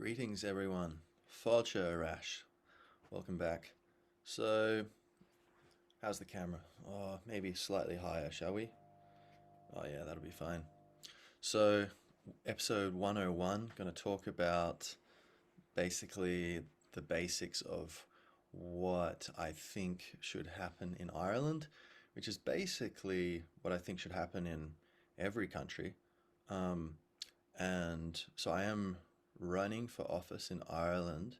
Greetings everyone, Fáilte Rash. Welcome back. So, how's the camera? Oh, maybe slightly higher, shall we? Oh yeah, that'll be fine. So, episode 101, going to talk about basically the basics of what I think should happen in Ireland, which is basically what I think should happen in every country. Um, and so I am running for office in Ireland.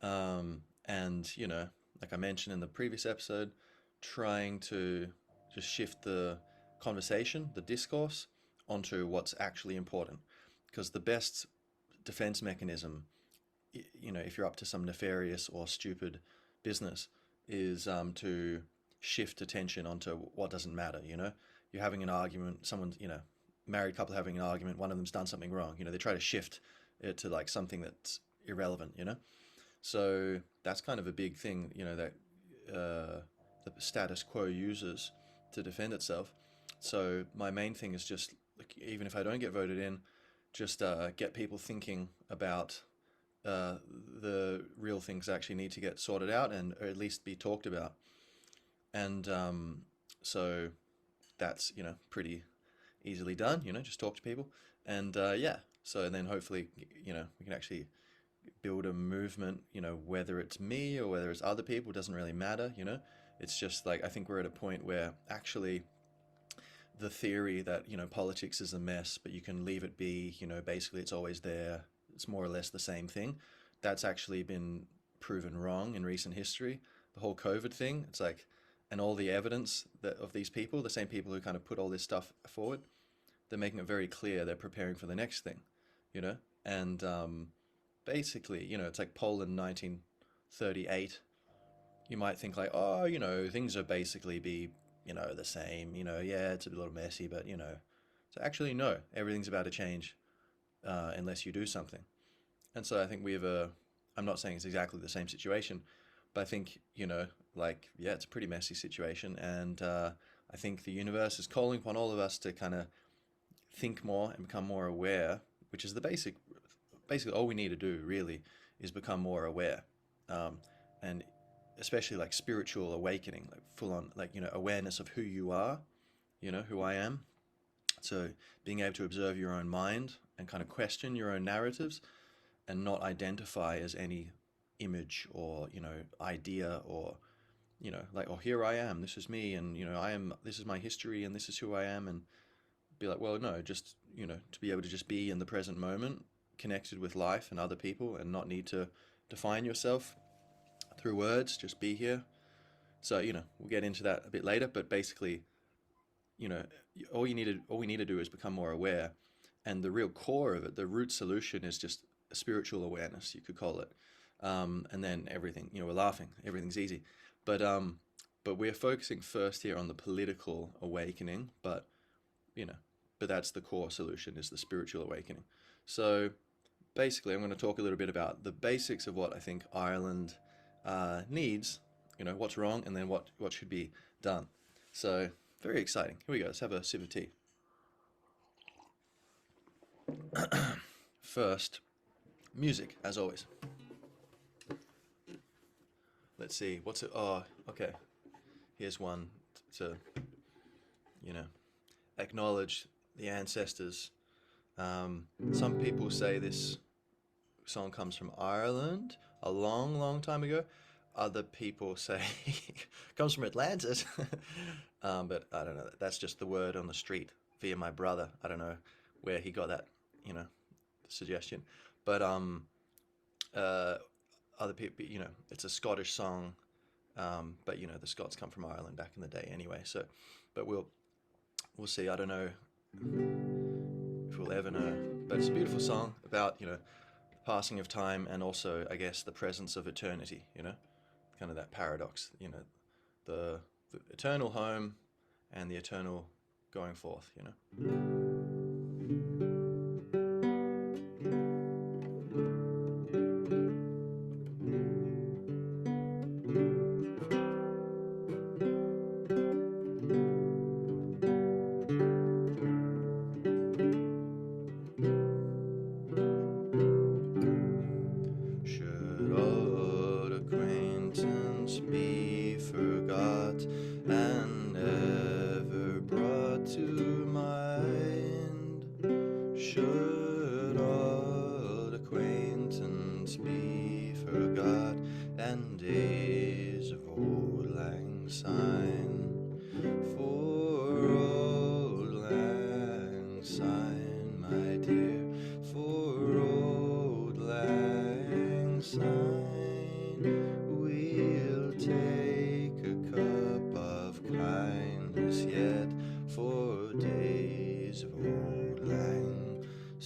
And, like I mentioned in the previous episode, trying to just shift the conversation, the discourse, onto what's actually important. Because the best defense mechanism, if you're up to some nefarious or stupid business, is to shift attention onto what doesn't matter. You're having an argument, someone's, married couple having an argument, one of them's done something wrong. They try to shift it to like something that's irrelevant. So that's kind of a big thing, that the status quo uses to defend itself. So my main thing is just, like, even if I don't get voted in, just get people thinking about the real things that actually need to get sorted out and or at least be talked about. And so that's, pretty easily done, just talk to people. And yeah, so then hopefully, we can actually build a movement, whether it's me or whether it's other people, doesn't really matter. It's just like, I think we're at a point where actually the theory that, politics is a mess, but you can leave it be, basically it's always there, it's more or less the same thing. That's actually been proven wrong in recent history. The whole COVID thing, it's like, and all the evidence that of these people, the same people who kind of put all this stuff forward, they're making it very clear they're preparing for the next thing, you know? And basically, it's like Poland 1938. You might think like, oh, things are basically be, the same, yeah, it's a little messy, but, so actually, no, everything's about to change unless you do something. And so I think we have I'm not saying it's exactly the same situation, but I think, like, yeah, it's a pretty messy situation. And I think the universe is calling upon all of us to kind of think more and become more aware, which is basically all we need to do really is become more aware. And especially like spiritual awakening, like full on, like, awareness of who you are, who I am. So being able to observe your own mind and kind of question your own narratives and not identify as any image or, idea or, like, oh, here I am, this is me, and, this is my history and this is who I am, and be like, well, no, just, to be able to just be in the present moment, connected with life and other people, and not need to define yourself through words, just be here. So, we'll get into that a bit later, but basically, you know, all we need to do is become more aware. And the real core of it, the root solution is just a spiritual awareness, you could call it. And then everything, we're laughing, everything's easy. But we're focusing first here on the political awakening, you know, but that's the core solution, is the spiritual awakening. So basically, I'm going to talk a little bit about the basics of what I think Ireland needs, what's wrong, and then what should be done. So very exciting. Here we go. Let's have a sip of tea. First, music, as always. Let's see. What's it? Oh, okay. Here's one to, acknowledge the ancestors. Some people say this song comes from Ireland a long, long time ago. Other people say it comes from Atlantis. But I don't know. That's just the word on the street via my brother. I don't know where he got that, suggestion. But uh, other people, it's a Scottish song. But the Scots come from Ireland back in the day anyway. So, but we'll see. I don't know if we'll ever know. But it's a beautiful song about, the passing of time and also, I guess, the presence of eternity, kind of that paradox, the eternal home and the eternal going forth.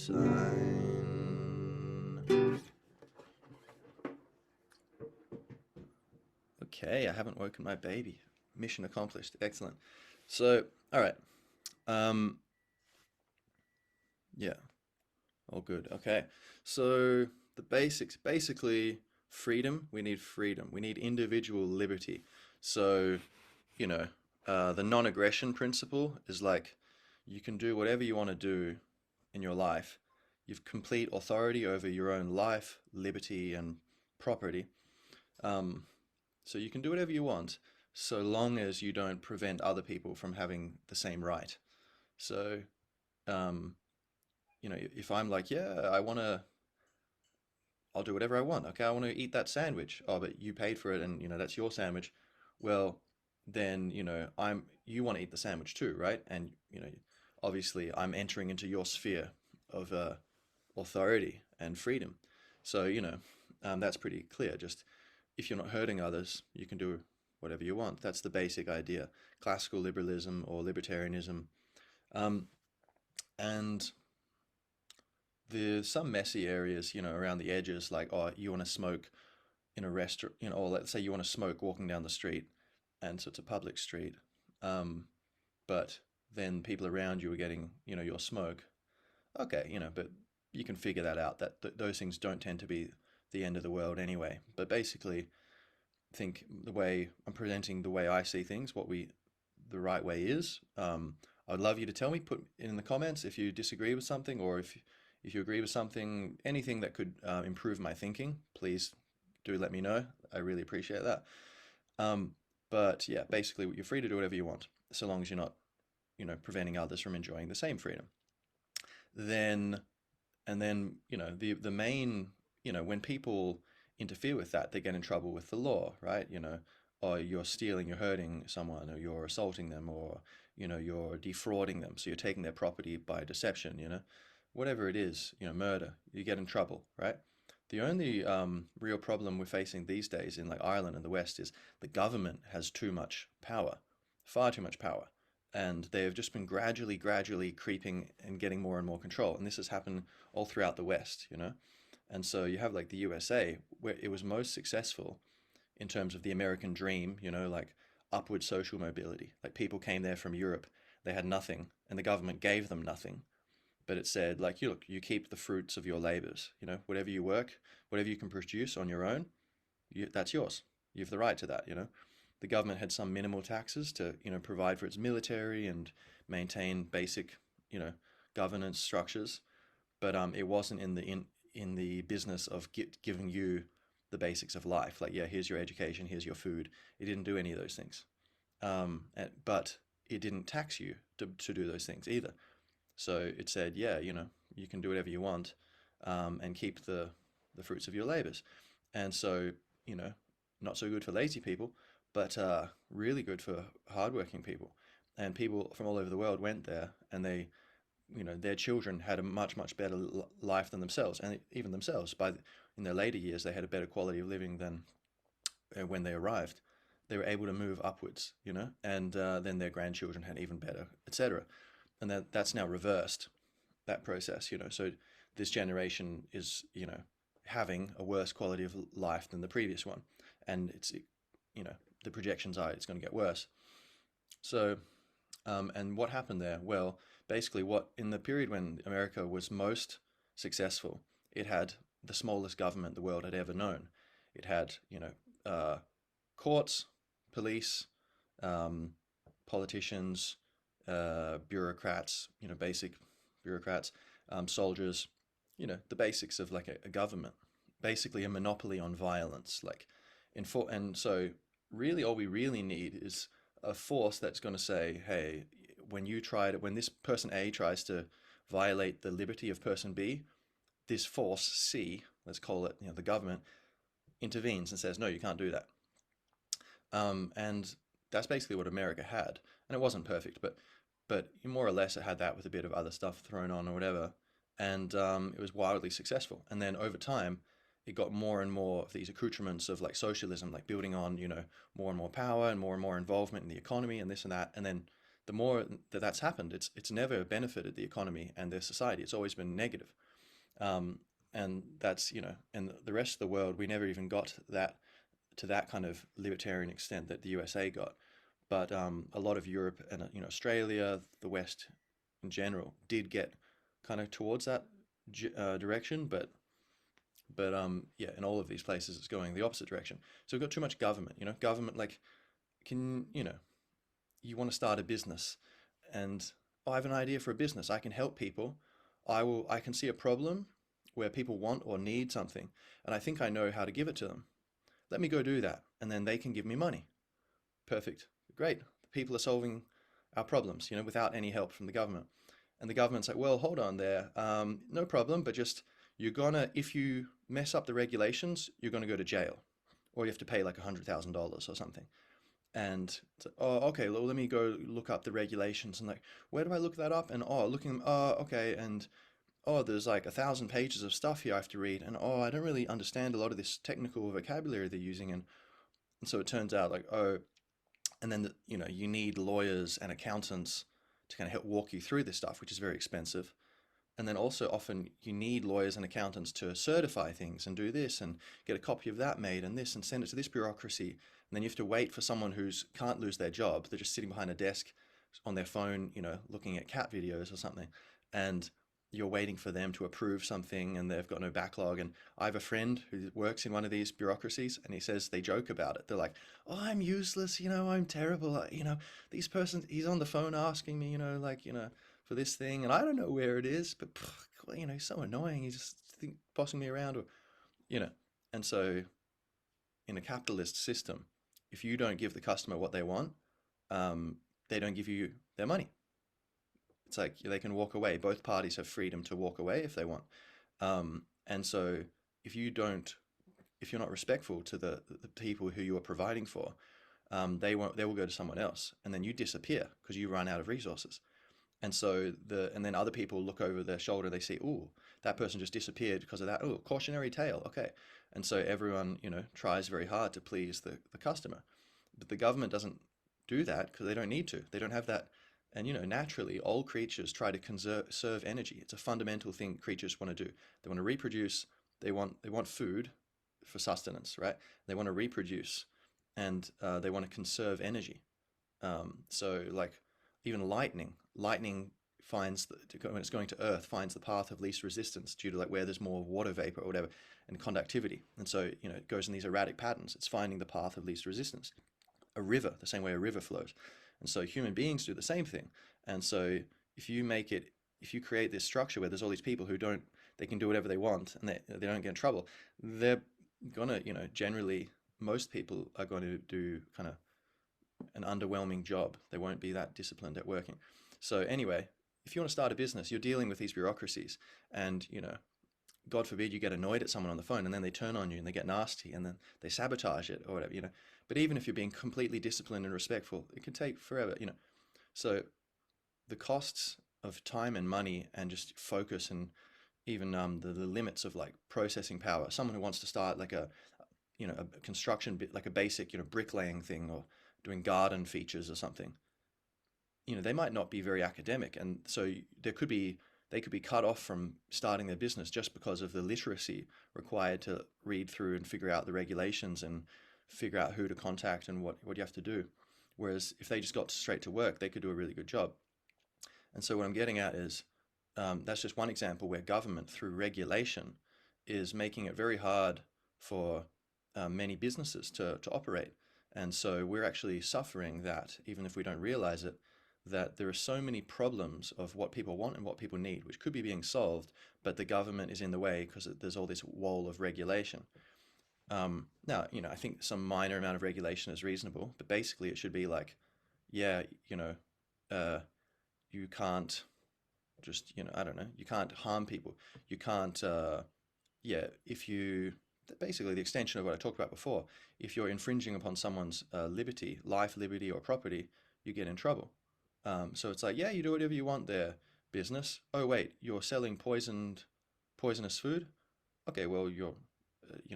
sign. Okay, I haven't woken my baby. Mission accomplished. Excellent. So, all right. Um, yeah, all good. Okay. So the basics, basically freedom. We need freedom. We need individual liberty. So, you know, the non-aggression principle is like you can do whatever you want to do in your life. You've complete authority over your own life, liberty, and property. Um, so you can do whatever you want, so long as you don't prevent other people from having the same right. So, um, if I'm like, yeah, I'll do whatever I want. Okay, I want to eat that sandwich. Oh, but you paid for it, and that's your sandwich. Well, then you want to eat the sandwich too, right? And obviously, I'm entering into your sphere of authority and freedom. So that's pretty clear. Just if you're not hurting others, you can do whatever you want. That's the basic idea. Classical liberalism or libertarianism. Um, and there's some messy areas, around the edges, like, oh, you want to smoke in a restaurant, or let's say you want to smoke walking down the street, and so it's a public street, but then people around you are getting, your smoke. Okay, but you can figure that out. That those things don't tend to be the end of the world anyway. But basically, I think the way I'm presenting the way I see things, the right way is. I'd love you to tell me, put in the comments if you disagree with something, or if you agree with something, anything that could improve my thinking. Please do let me know. I really appreciate that. Um, but yeah, basically, you're free to do whatever you want, so long as you're not, preventing others from enjoying the same freedom. Then, and then, the main, when people interfere with that, they get in trouble with the law, right? Or you're stealing, you're hurting someone, or you're assaulting them, or you're defrauding them, so you're taking their property by deception, whatever it is, murder, you get in trouble, right? The only real problem we're facing these days in like Ireland and the West is the government has too much power, far too much power, and they have just been gradually creeping and getting more and more control. And this has happened all throughout the West. And so you have like the USA, where it was most successful in terms of the American dream, like upward social mobility. Like people came there from Europe, they had nothing, and the government gave them nothing. But it said, like, you look, you keep the fruits of your labors. Whatever you work, whatever you can produce on your own, that's yours. You have the right to that. The government had some minimal taxes to, provide for its military and maintain basic, you know, governance structures. But it wasn't in the business of giving you the basics of life. Like, yeah, here's your education, here's your food. It didn't do any of those things. But it didn't tax you to do those things either. So it said, yeah, you can do whatever you want, and keep the fruits of your labors. And so, you know, not so good for lazy people, but really good for hardworking people. And people from all over the world went there, and their children had a much better life than themselves, and even themselves. In their later years, they had a better quality of living than when they arrived. They were able to move upwards, and then their grandchildren had even better, etc. And that's now reversed, that process. So this generation is having a worse quality of life than the previous one, and the projections are it's going to get worse. So and what happened there? Well, basically, what in the period when America was most successful, it had the smallest government the world had ever known. It had courts, police, um, politicians, bureaucrats, basic bureaucrats, soldiers, the basics of like a government, basically a monopoly on violence. And so really all we really need is a force that's going to say, hey, when this person A tries to violate the liberty of person B, this force C, let's call it, the government, intervenes and says, no, you can't do that. And that's basically what America had. And it wasn't perfect, but more or less it had that with a bit of other stuff thrown on or whatever. And it was wildly successful. And then over time, it got more and more of these accoutrements of like socialism, like building on, more and more power and more involvement in the economy and this and that. And then the more that that's happened, it's never benefited the economy and their society. It's always been negative. Um, and that's, and the rest of the world, we never even got that to that kind of libertarian extent that the USA got. But a lot of Europe and Australia, the West in general, did get kind of towards that direction. But yeah, in all of these places, it's going the opposite direction. So we've got too much government. Government like can you want to start a business, and oh, I have an idea for a business. I can help people. I can see a problem where people want or need something, and I think I know how to give it to them. Let me go do that, and then they can give me money. Perfect. Great. People are solving our problems, without any help from the government. And the government's like, well, hold on there. No problem, but just if you mess up the regulations, you're gonna go to jail, or you have to pay like $100,000 or something. And it's like, oh, okay, well, let me go look up the regulations. And like, where do I look that up? And oh, looking them, oh, okay, and oh, there's like 1,000 pages of stuff here I have to read, and oh, I don't really understand a lot of this technical vocabulary they're using, and so it turns out like, oh, and then you need lawyers and accountants to kind of help walk you through this stuff, which is very expensive. And then also often you need lawyers and accountants to certify things and do this and get a copy of that made and this and send it to this bureaucracy. And then you have to wait for someone who's can't lose their job. They're just sitting behind a desk on their phone, looking at cat videos or something. And you're waiting for them to approve something and they've got no backlog. And I have a friend who works in one of these bureaucracies and he says they joke about it. They're like, oh, I'm useless, I'm terrible. These persons, he's on the phone asking me, for this thing and I don't know where it is, but he's so annoying. He's just bossing me around, or, you know. And so in a capitalist system, if you don't give the customer what they want, they don't give you their money. It's like they can walk away. Both parties have freedom to walk away if they want. And so if you don't, if you're not respectful to the people who you are providing for, they will go to someone else, and then you disappear because you run out of resources. And so and then other people look over their shoulder. They see, oh, that person just disappeared because of that. Oh, cautionary tale. Okay. And so everyone, tries very hard to please the customer, but the government doesn't do that because they don't need to. They don't have that. And naturally, all creatures try to conserve energy. It's a fundamental thing creatures want to do. They want to reproduce. They want food for sustenance, right? They want to reproduce, and they want to conserve energy. So like even lightning finds when it's going to Earth, finds the path of least resistance due to like where there's more water vapor or whatever, and conductivity. And so it goes in these erratic patterns. It's finding the path of least resistance. A river, the same way a river flows. And so human beings do the same thing. And so if you create this structure where there's all these people they can do whatever they want and they don't get in trouble, they're gonna, generally, most people are going to do kind of an underwhelming job. They won't be that disciplined at working. So anyway, if you want to start a business, you're dealing with these bureaucracies, and God forbid you get annoyed at someone on the phone and then they turn on you and they get nasty and then they sabotage it or whatever. But even if you're being completely disciplined and respectful, it can take forever. So the costs of time and money and just focus, and even the limits of like processing power. Someone who wants to start like a construction bit, like a basic bricklaying thing, or doing garden features or something, they might not be very academic, and so they could be cut off from starting their business just because of the literacy required to read through and figure out the regulations and figure out who to contact and what you have to do. Whereas if they just got straight to work, they could do a really good job. And so what I'm getting at is that's just one example where government, through regulation, is making it very hard for many businesses to operate. And so we're actually suffering that, even if we don't realize it, that there are so many problems of what people want and what people need, which could be being solved, but the government is in the way because there's all this wall of regulation. Now, I think some minor amount of regulation is reasonable, but basically it should be like, yeah, you can't just, I don't know, you can't harm people. You can't, basically the extension of what I talked about before, if you're infringing upon someone's liberty, life, liberty, or property, you get in trouble. So it's like, yeah, you do whatever you want there, business. Oh, wait, you're selling poisonous food? Okay, well, you're,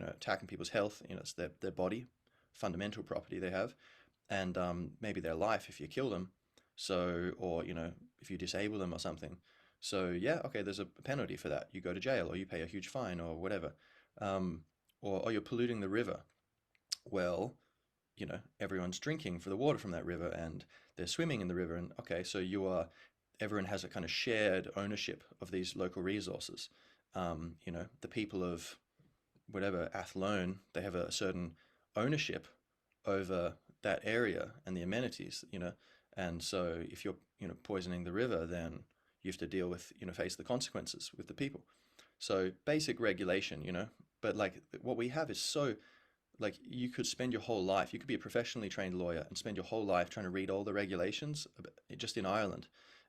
attacking people's health. It's their body, fundamental property they have, and maybe their life if you kill them. So, or, if you disable them or something. So, yeah, okay, there's a penalty for that. You go to jail or you pay a huge fine or whatever. Um, or you're polluting the river. Well, everyone's drinking for the water from that river and they're swimming in the river. And okay, so everyone has a kind of shared ownership of these local resources. The people of whatever Athlone, they have a certain ownership over that area and the amenities. And so if you're, poisoning the river, then you have to deal with, face the consequences with the people. So basic regulation. But like what we have is so like you could spend your whole life, you could be a professionally trained lawyer and spend your whole life trying to read all the regulations just in Ireland,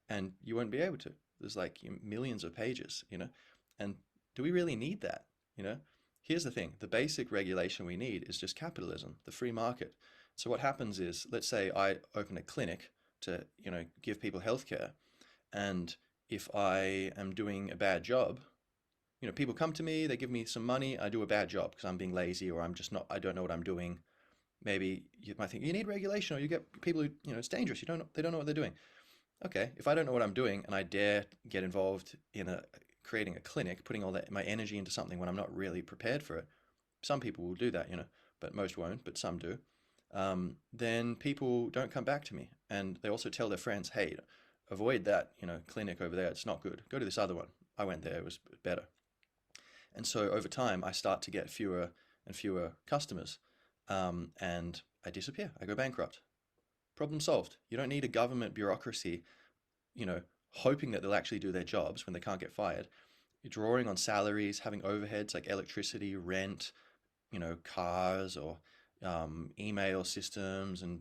and you won't be able to. There's like millions of pages. And do we really need that? You know, Here's the thing: the basic regulation we need is just capitalism, the free market. So what happens is, let's say I open a clinic to, give people healthcare, and if I am doing a bad job, people come to me, they give me some money, I do a bad job because I'm being lazy or I'm just not, I don't know what I'm doing. Maybe you might think you need regulation, or you get people who, it's dangerous. They don't know what they're doing. Okay, if I don't know what I'm doing and I dare get involved in creating a clinic, putting all that my energy into something when I'm not really prepared for it, some people will do that, but most won't, but some do. Then people don't come back to me, and they also tell their friends, hey, avoid that, clinic over there. It's not good. Go to this other one. I went there. It was better. And so over time, I start to get fewer and fewer customers, and I disappear. I go bankrupt. Problem solved. You don't need a government bureaucracy, you know, hoping that they'll actually do their jobs when they can't get fired. You're drawing on salaries, having overheads like electricity, rent, cars, or email systems, and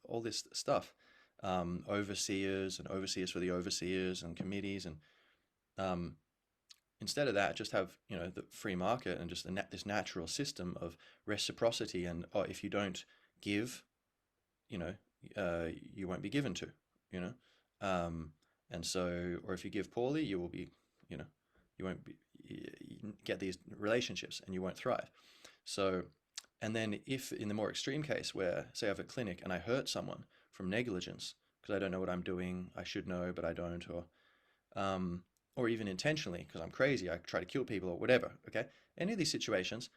all this stuff. Overseers and overseers for the overseers and committees, and um, instead of that, just have the free market and just this natural system of reciprocity. And if you don't give, you know, you won't be given to. You know, and so, or if you give poorly, you will be, you know, you won't be you get these relationships and you won't thrive. So, and then if in the more extreme case where, say, I have a clinic and I hurt someone from negligence because I don't know what I'm doing, I should know but I don't, or even intentionally because I'm crazy, I try to kill people or whatever. Okay, any of these situations,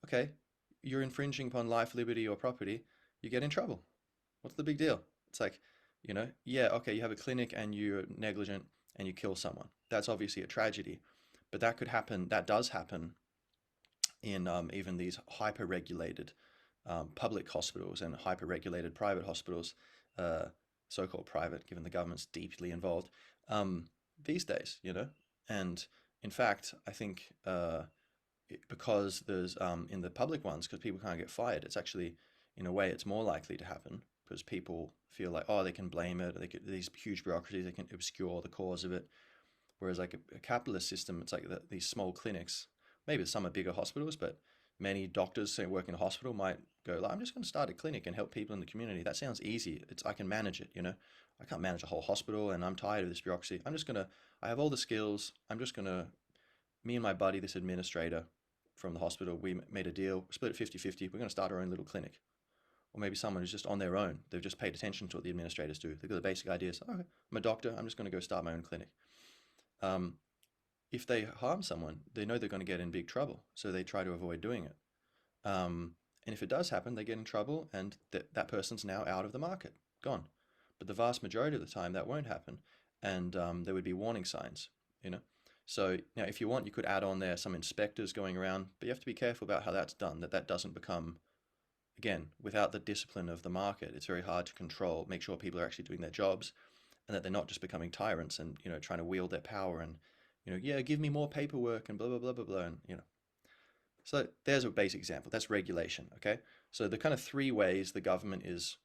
okay, you're infringing upon life, liberty, or property, you get in trouble. What's the big deal? It's like, yeah, okay, you have a clinic and you're negligent and you kill someone. That's obviously a tragedy, but that could happen. That does happen in even these hyper-regulated public hospitals and hyper-regulated private hospitals, uh, so-called private, given the government's deeply involved these days. And in fact, I think because there's in the public ones, because people can't get fired, it's actually, in a way, it's more likely to happen because people feel like, oh, they can blame it, these huge bureaucracies, they can obscure the cause of it. Whereas like a capitalist system, it's like these small clinics. Maybe some are bigger hospitals, but many doctors who work in a hospital might go, like, I'm just going to start a clinic and help people in the community. That sounds easy. I can manage it. I can't manage a whole hospital, and I'm tired of this bureaucracy. I have all the skills. Me and my buddy, this administrator from the hospital, we made a deal, split it 50-50. We're going to start our own little clinic. Or maybe someone who's just on their own. They've just paid attention to what the administrators do. They've got the basic ideas. Okay, I'm a doctor. I'm just going to go start my own clinic. Um, if they harm someone, they know they're going to get in big trouble, so they try to avoid doing it. And if it does happen, they get in trouble, and that person's now out of the market, gone. But the vast majority of the time, that won't happen, and there would be warning signs. So now, if you want, you could add on there some inspectors going around, but you have to be careful about how that's done. That doesn't become, again, without the discipline of the market, it's very hard to control, make sure people are actually doing their jobs, and that they're not just becoming tyrants and trying to wield their power and yeah, give me more paperwork and blah blah blah blah blah, and. So there's a basic example. That's regulation. Okay, so the kind of three ways the government is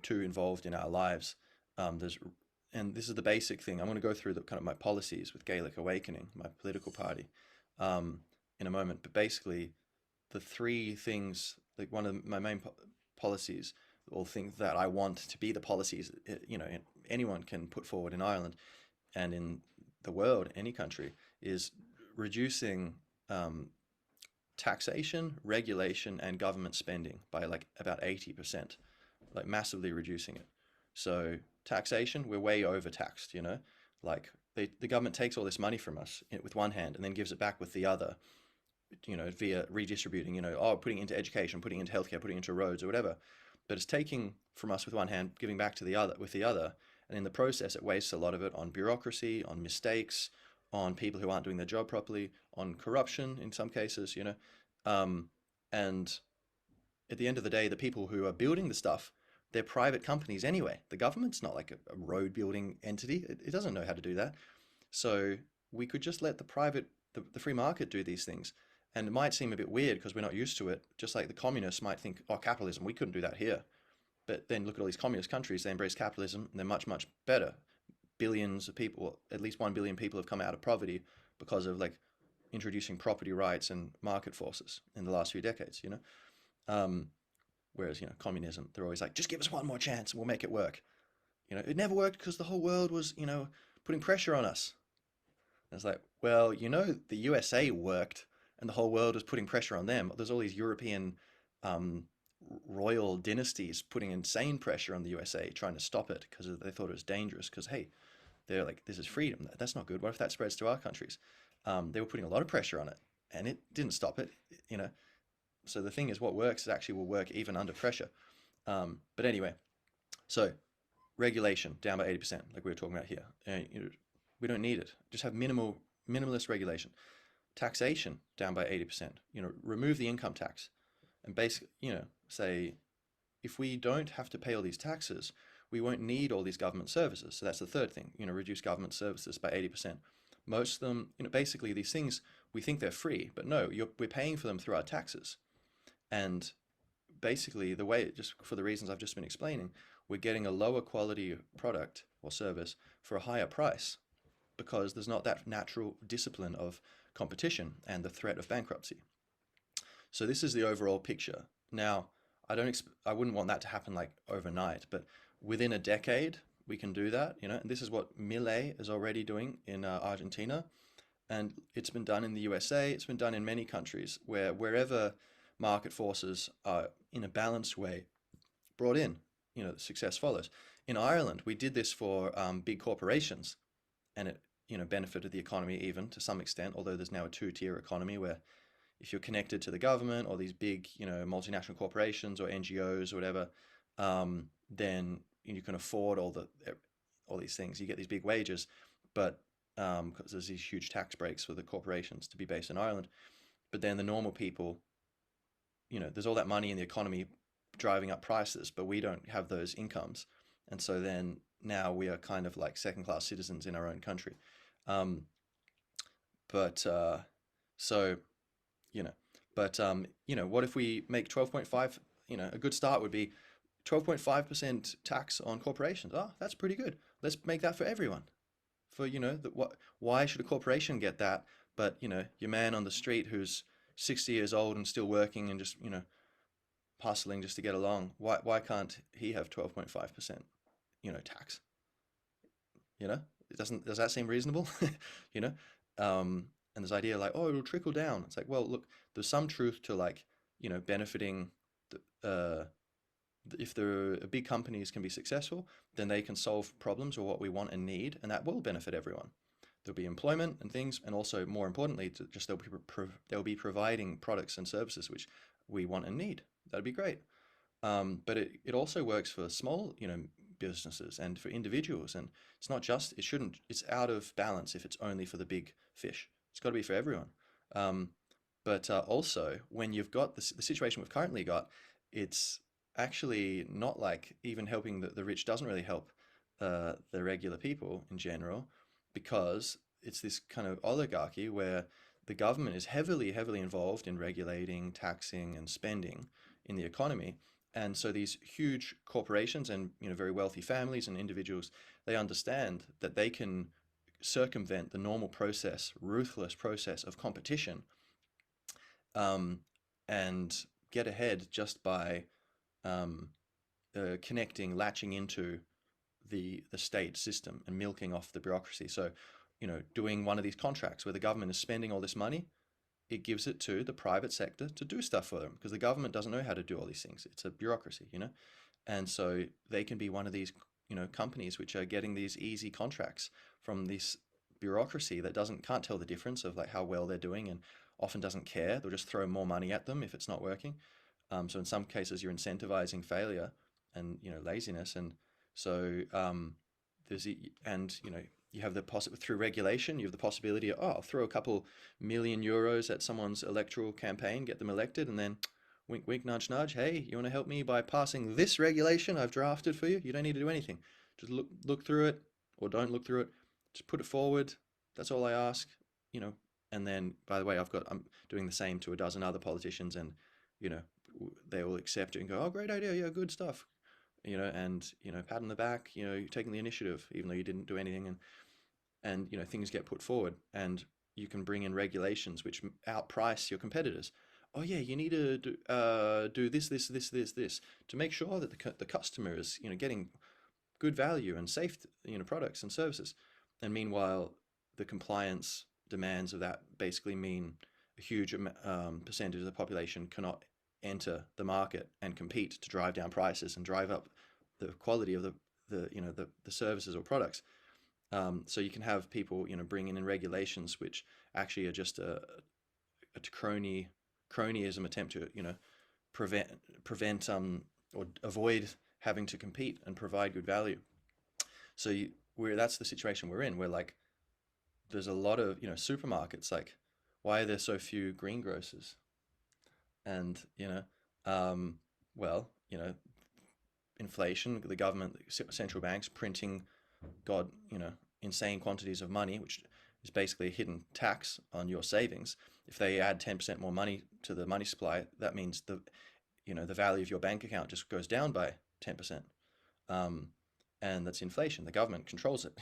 too involved in our lives. And this is the basic thing. I'm going to go through the kind of my policies with Gaelic Awakening, my political party, in a moment. But basically, the three things, like one of my main policies, or things that I want to be the policies, anyone can put forward in Ireland and in the world, any country, is reducing taxation, regulation, and government spending by like about 80%, like massively reducing it. So taxation, we're way overtaxed, you know, like the government takes all this money from us with one hand and then gives it back with the other, you know, via redistributing, you know, oh, putting into education, putting into healthcare, putting into roads or whatever. But it's taking from us with one hand, giving back to the other with the other. And in the process, it wastes a lot of it on bureaucracy, on mistakes, on people who aren't doing their job properly, on corruption in some cases, you know. Um, and at the end of the day, the people who are building the stuff, they're private companies anyway. The government's not like a road building entity. It doesn't know how to do that. So we could just let the free market do these things. And it might seem a bit weird because we're not used to it. Just like the communists might think, oh, capitalism, we couldn't do that here. But then look at all these communist countries, they embrace capitalism and they're much, much better. Billions of people, at least 1 billion people have come out of poverty because of like introducing property rights and market forces in the last few decades, you know? Um, Whereas, you know, communism, they're always like, just give us one more chance and we'll make it work. You know, it never worked because the whole world was, you know, putting pressure on us. And it's like, well, you know, the USA worked and the whole world was putting pressure on them. There's all these European um, royal dynasties putting insane pressure on the USA, trying to stop it because they thought it was dangerous. Because, hey, they're like, this is freedom. That's not good. What if that spreads to our countries? They were putting a lot of pressure on it and it didn't stop it, you know. So the thing is, what works actually will work even under pressure. But anyway, so regulation down by 80%, like we were talking about here. You know, we don't need it. Just have minimalist regulation. Taxation down by 80%. You know, remove the income tax, and basically, you know, say if we don't have to pay all these taxes, we won't need all these government services. So that's the third thing. You know, reduce government services by 80%. Most of them, you know, basically these things we think they're free, but no, we're paying for them through our taxes. And basically, the way, just for the reasons I've just been explaining, we're getting a lower quality product or service for a higher price because there's not that natural discipline of competition and the threat of bankruptcy. So this is the overall picture. Now, I wouldn't want that to happen like overnight, but within a decade we can do that, you know. And this is what Milei is already doing in Argentina, and it's been done in the USA. It's been done in many countries where wherever market forces are in a balanced way brought in, you know, the success follows. In Ireland, we did this for big corporations, and it, you know, benefited the economy even to some extent. Although there's now a two-tier economy where if you're connected to the government or these big, you know, multinational corporations or NGOs or whatever, then you can afford all these things. You get these big wages, but because there's these huge tax breaks for the corporations to be based in Ireland. But then the normal people, you know, there's all that money in the economy driving up prices, but we don't have those incomes. And so then now we are kind of like second class citizens in our own country. Um, but so, you know, you know, what if we make 12.5, you know, a good start would be 12.5% tax on corporations. Oh, that's pretty good. Let's make that for everyone. For, you know, why should a corporation get that? But, you know, your man on the street who's 60 years old and still working and just, you know, hustling just to get along, why can't he have 12.5%, you know, tax? You know, does that seem reasonable? You know, and this idea like, oh, it'll trickle down. It's like, well, look, there's some truth to like, you know, benefiting if the big companies can be successful, then they can solve problems or what we want and need, and that will benefit everyone. There'll be employment and things, and also more importantly, just they'll be providing products and services which we want and need. That'd be great. But it also works for small, you know, businesses and for individuals, and it's not just it shouldn't it's out of balance if it's only for the big fish. It's got to be for everyone. Um, but also, when you've got the situation we've currently got, it's actually not like even helping the rich doesn't really help the regular people in general, because it's this kind of oligarchy where the government is heavily, heavily involved in regulating, taxing, and spending in the economy. And so these huge corporations and, you know, very wealthy families and individuals, they understand that they can circumvent the normal process, ruthless process of competition, um, and get ahead just by um, connecting, latching into the state system and milking off the bureaucracy. So, you know, doing one of these contracts where the government is spending all this money, it gives it to the private sector to do stuff for them because the government doesn't know how to do all these things. It's a bureaucracy, you know, and so they can be one of these companies which are getting these easy contracts from this bureaucracy that can't tell the difference of like how well they're doing, and often doesn't care. They'll just throw more money at them if it's not working. So in some cases, you're incentivizing failure and laziness, and so there's and you have the through regulation, you have the possibility of, I'll throw a couple million euros at someone's electoral campaign, get them elected, and then wink, wink, nudge, nudge. Hey, you want to help me by passing this regulation I've drafted for you? You don't need to do anything. Just look through it, or don't look through it. Just put it forward. That's all I ask. You know. And then, by the way, I'm doing the same to a dozen other politicians, and you know, they will accept it and go, "Oh, great idea. Yeah, good stuff." And pat on the back. You're taking the initiative, even though you didn't do anything, and things get put forward, and you can bring in regulations which outprice your competitors. Oh yeah, you need to do this to make sure that the customer is getting good value and safe products and services. And meanwhile, the compliance demands of that basically mean a huge percentage of the population cannot enter the market and compete to drive down prices and drive up the quality of the services or products. So you can have people bringing in regulations which actually are just a cronyism attempt to prevent or avoid having to compete and provide good value. So that's the situation we're in. Where like there's a lot of supermarkets. Like, why are there so few greengrocers? And well, inflation, the government, central banks printing god insane quantities of money, which is basically a hidden tax on your savings. If they add 10% more money to the money supply, that means the value of your bank account just goes down by 10%. And that's inflation. The government controls it.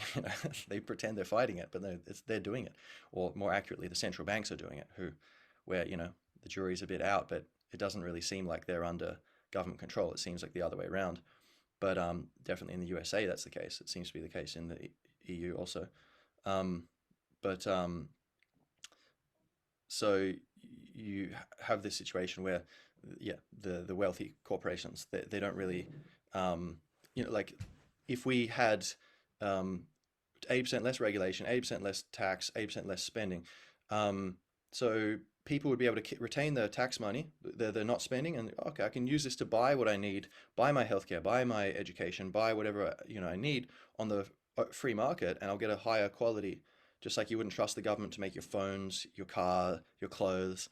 They pretend they're fighting it, but they're doing it. Or more accurately, the central banks are doing it, where the jury's a bit out, but it doesn't really seem like they're under government control. It seems like the other way around. But definitely in the USA, that's the case. It seems to be the case in the EU also. But so you have this situation where, yeah, the wealthy corporations, they don't really, like if we had 80% less regulation, 80% less tax, 80% less spending, so people would be able to retain their tax money they're not spending, and okay, I can use this to buy what I need, buy my healthcare, buy my education, buy whatever I need on the free market, and I'll get a higher quality. Just like you wouldn't trust the government to make your phones, your car, your clothes,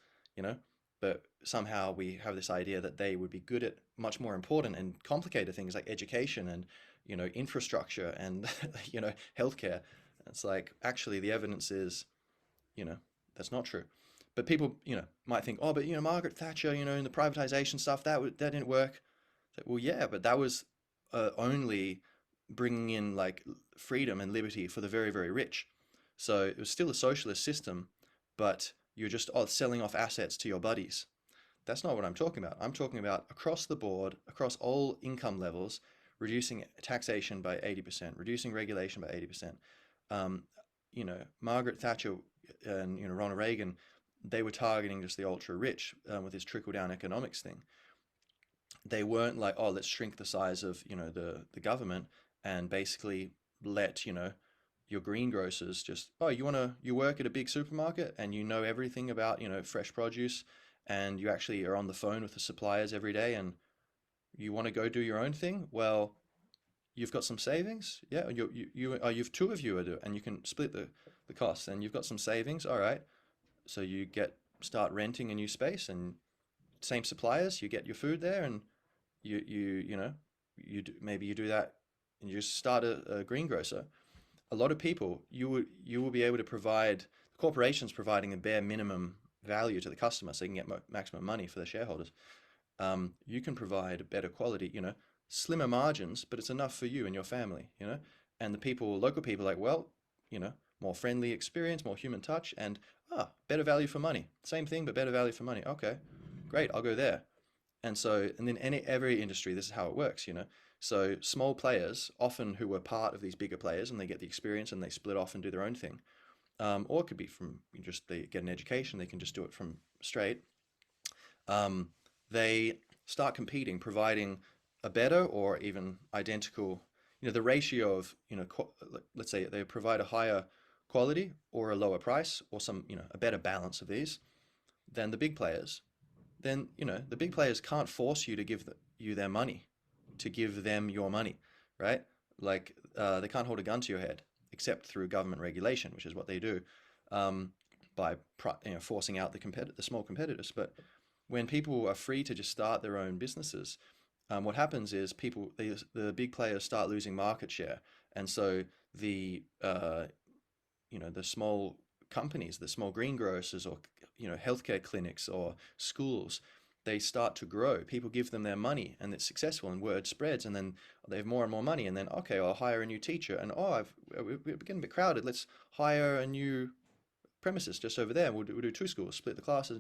but somehow we have this idea that they would be good at much more important and complicated things like education and infrastructure and healthcare. It's like, actually the evidence is that's not true. But people might think, oh, but Margaret Thatcher, in the privatization stuff, that didn't work. Well, yeah, but that was only bringing in like freedom and liberty for the very, very rich. So it was still a socialist system, but you're just selling off assets to your buddies. That's not what I'm talking about. I'm talking about across the board, across all income levels, reducing taxation by 80%, reducing regulation by 80%. Margaret Thatcher and Ronald Reagan, they were targeting just the ultra rich with this trickle down economics thing. They weren't like, oh, let's shrink the size of the government and basically let your greengrocers just, oh, you work at a big supermarket and you know everything about fresh produce, and you actually are on the phone with the suppliers every day, and you want to go do your own thing. Well, you've got some savings, yeah. You've two of you are and you can split the costs, and you've got some savings. All right, so you start renting a new space, and same suppliers, you get your food there, and maybe you do that, and you just start a greengrocer. A lot of people, you will be able to provide, the corporations providing a bare minimum value to the customer so they can get maximum money for the shareholders. You can provide a better quality, slimmer margins, but it's enough for you and your family, and the local people are like, well, more friendly experience, more human touch, and better value for money. Same thing, but better value for money. Okay, great, I'll go there. And then every industry, this is how it works, So small players, often who were part of these bigger players, and they get the experience and they split off and do their own thing. Or it could be from just they get an education, they can just do it from straight. They start competing, providing a better or even identical, the ratio of, let's say they provide a higher quality or a lower price or some, a better balance of these than the big players, then, the big players can't force you to give you their money, to give them your money, right? Like, they can't hold a gun to your head except through government regulation, which is what they do, um, by forcing out the small competitors. But when people are free to just start their own businesses, what happens is the big players start losing market share, and so the the small companies, the small greengrocers, or healthcare clinics or schools, they start to grow. People give them their money, and it's successful, and word spreads, and then they have more and more money, and then okay, I'll hire a new teacher, and we're getting a bit crowded. Let's hire a new premises just over there. We'll do two schools, split the classes,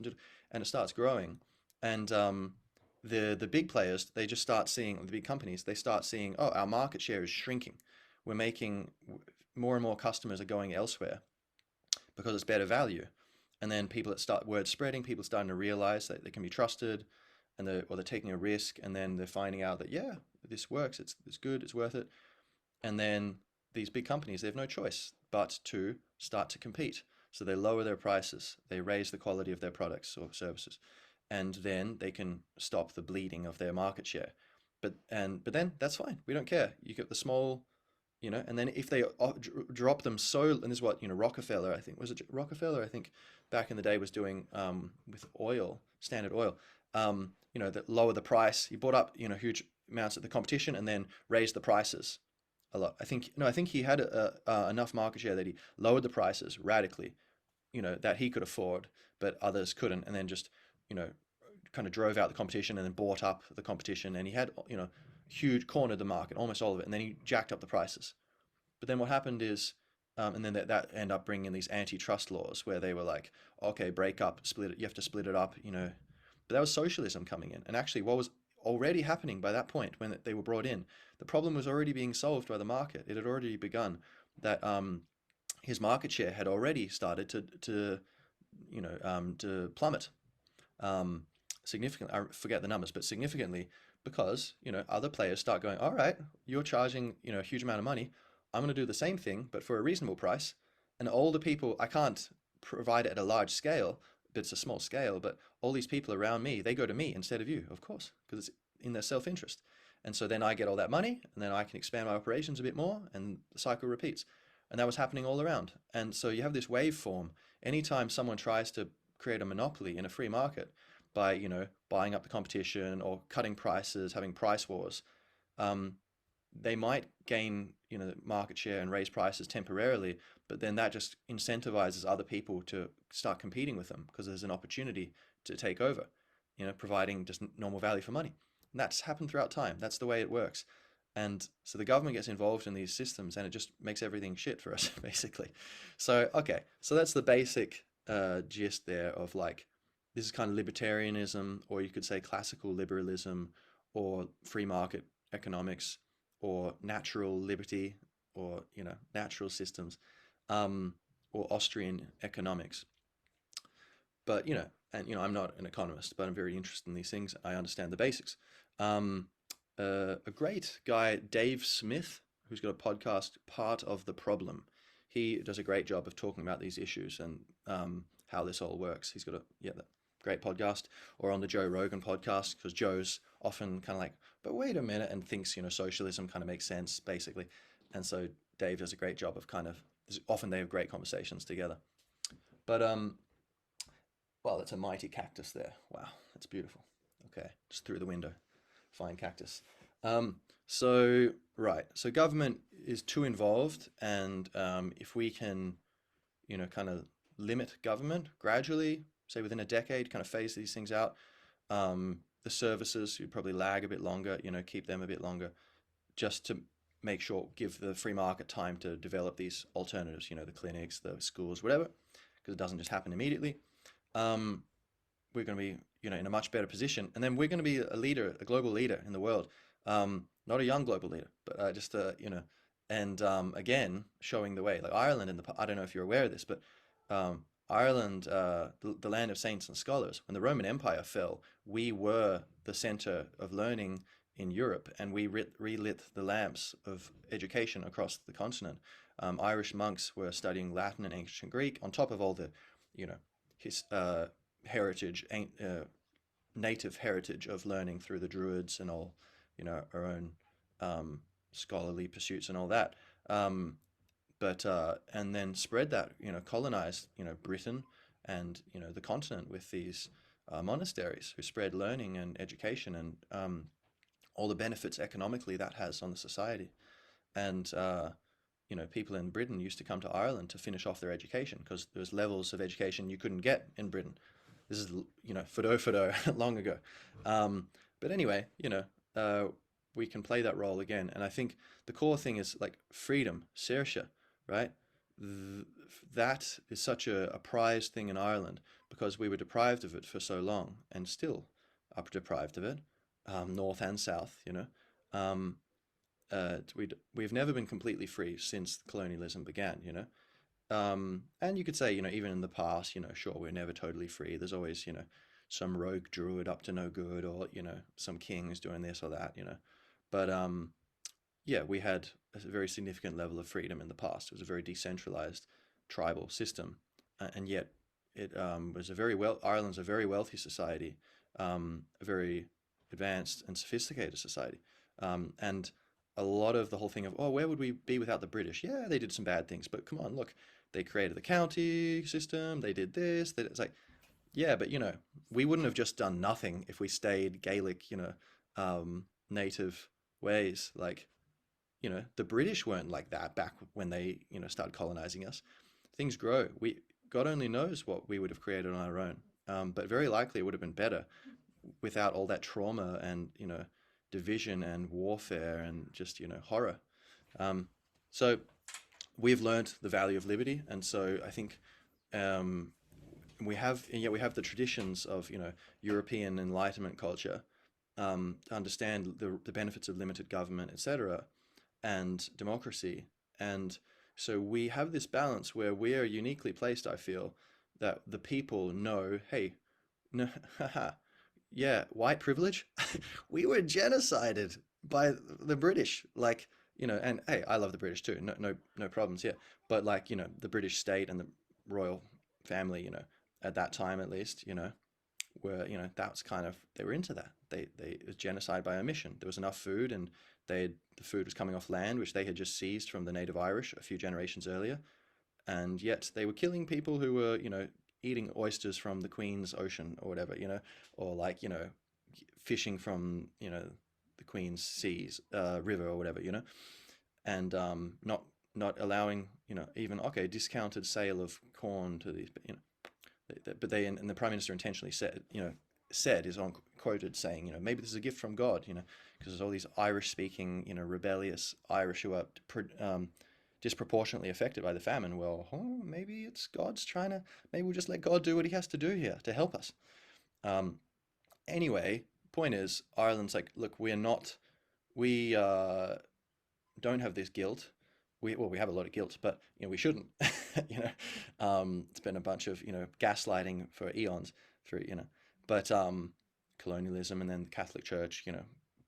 and it starts growing. And the big players, they just start seeing, the big companies, they start seeing, oh, our market share is shrinking. We're making more and more customers are going elsewhere because it's better value. And then people that start word spreading, people starting to realize that they can be trusted, and they're taking a risk, and then they're finding out that yeah, this works, it's good, it's worth it. And then these big companies, they have no choice but to start to compete. So they lower their prices, they raise the quality of their products or services, and then they can stop the bleeding of their market share. But then that's fine. We don't care. You get the small, and then if they drop them so, and this is what, Rockefeller, I think, was it Rockefeller? I think back in the day was doing, with oil, Standard Oil, that lower the price. He bought up, huge amounts of the competition and then raised the prices a lot. I think, no, I think he had enough market share that he lowered the prices radically, that he could afford, but others couldn't, and then just, you know, kind of drove out the competition and then bought up the competition, and he had, huge cornered the market, almost all of it, and then he jacked up the prices. But then what happened is, and then that ended up bringing in these antitrust laws where they were like, okay, break up, split it, you have to split it up, But that was socialism coming in, and actually, what was already happening by that point when they were brought in, the problem was already being solved by the market. It had already begun. That his market share had already started to plummet, um, significantly. I forget the numbers, but significantly, because other players start going, all right, you're charging a huge amount of money. I'm going to do the same thing, but for a reasonable price. And all the people, I can't provide it at a large scale, but it's a small scale. But all these people around me, they go to me instead of you, of course, because it's in their self-interest. And so then I get all that money, and then I can expand my operations a bit more, and the cycle repeats. And that was happening all around. And so you have this waveform. Anytime someone tries to create a monopoly in a free market by, buying up the competition or cutting prices, having price wars, um, they might gain, market share and raise prices temporarily, but then that just incentivizes other people to start competing with them because there's an opportunity to take over, providing just normal value for money. And that's happened throughout time. That's the way it works. And so the government gets involved in these systems, and it just makes everything shit for us, basically. So, okay, so that's the basic gist there of like, this is kind of libertarianism, or you could say classical liberalism, or free market economics, or natural liberty, or natural systems, um, or Austrian economics. But and I'm not an economist, but I'm very interested in these things. I understand the basics. Um, a great guy, Dave Smith, who's got a podcast, Part of the Problem. He does a great job of talking about these issues and how this all works. He's got a great podcast, or on the Joe Rogan podcast, because Joe's often kind of like, but wait a minute, and thinks socialism kind of makes sense basically, and so Dave does a great job of kind of, often they have great conversations together. But well, that's a mighty cactus there. Wow, that's beautiful. Okay, just through the window, fine cactus. So right, so government is too involved, and if we can, kind of limit government gradually, say within a decade, kind of phase these things out. The services, you probably lag a bit longer, keep them a bit longer, just to make sure, give the free market time to develop these alternatives, the clinics, the schools, whatever, because it doesn't just happen immediately. We're going to be, in a much better position, and then we're going to be a leader, a global leader in the world. Not a young global leader, but just and again, showing the way. Like Ireland I don't know if you're aware of this, but Ireland, the land of saints and scholars. When the Roman Empire fell, we were the center of learning in Europe, and we relit the lamps of education across the continent. Irish monks were studying Latin and ancient Greek on top of all the, you know, his heritage, native heritage of learning through the Druids and all, our own um, scholarly pursuits and all that. Um, but and then spread that, colonized, Britain and the continent with these monasteries who spread learning and education and all the benefits economically that has on the society. And people in Britain used to come to Ireland to finish off their education because there was levels of education you couldn't get in Britain. This is Fido long ago. But anyway, we can play that role again, and I think the core thing is like freedom, saoirse, right? Th- that is such a prized thing in Ireland because we were deprived of it for so long, and still are deprived of it, north and south. Um, we've never been completely free since colonialism began. And you could say, even in the past, sure, we're never totally free. There's always, some rogue druid up to no good, or some kings doing this or that. But yeah, we had a very significant level of freedom in the past. It was a very decentralized tribal system, and yet it was a very well. Ireland's a very wealthy society, a very advanced and sophisticated society, and a lot of the whole thing of, oh, where would we be without the British? Yeah, they did some bad things, but come on, look, they created the county system. They did this. That it's like, yeah, but we wouldn't have just done nothing if we stayed Gaelic, native ways. Like, the British weren't like that back when they, started colonizing us. Things grow. God only knows what we would have created on our own. But very likely it would have been better without all that trauma and, division and warfare and just, horror. Um, so we've learned the value of liberty. And so I think um, we have the traditions of, European Enlightenment culture, to understand the benefits of limited government, etc., and democracy. And so we have this balance where we are uniquely placed, I feel, that the people know, hey, no, haha, yeah, white privilege. We were genocided by the British. Like, and hey, I love the British too. No, no, no problems here. But like, the British state and the royal family, at that time at least, were, that's kind of, they were into that. It was genocide by omission. There was enough food, and the food was coming off land which they had just seized from the native Irish a few generations earlier, and yet they were killing people who were, eating oysters from the Queen's Ocean or whatever, or like, fishing from, the Queen's Seas, river or whatever, and not allowing, even okay, discounted sale of corn to these, but they and the prime minister intentionally said is on quoted saying, maybe this is a gift from God, because there's all these Irish speaking, rebellious Irish who are disproportionately affected by the famine. Well, oh, maybe it's God's trying to, maybe we'll just let God do what he has to do here to help us. Um, anyway, point is, Ireland's like, look, we don't have this guilt. We have a lot of guilt, but we shouldn't. It's been a bunch of gaslighting for eons through but colonialism and then the Catholic Church,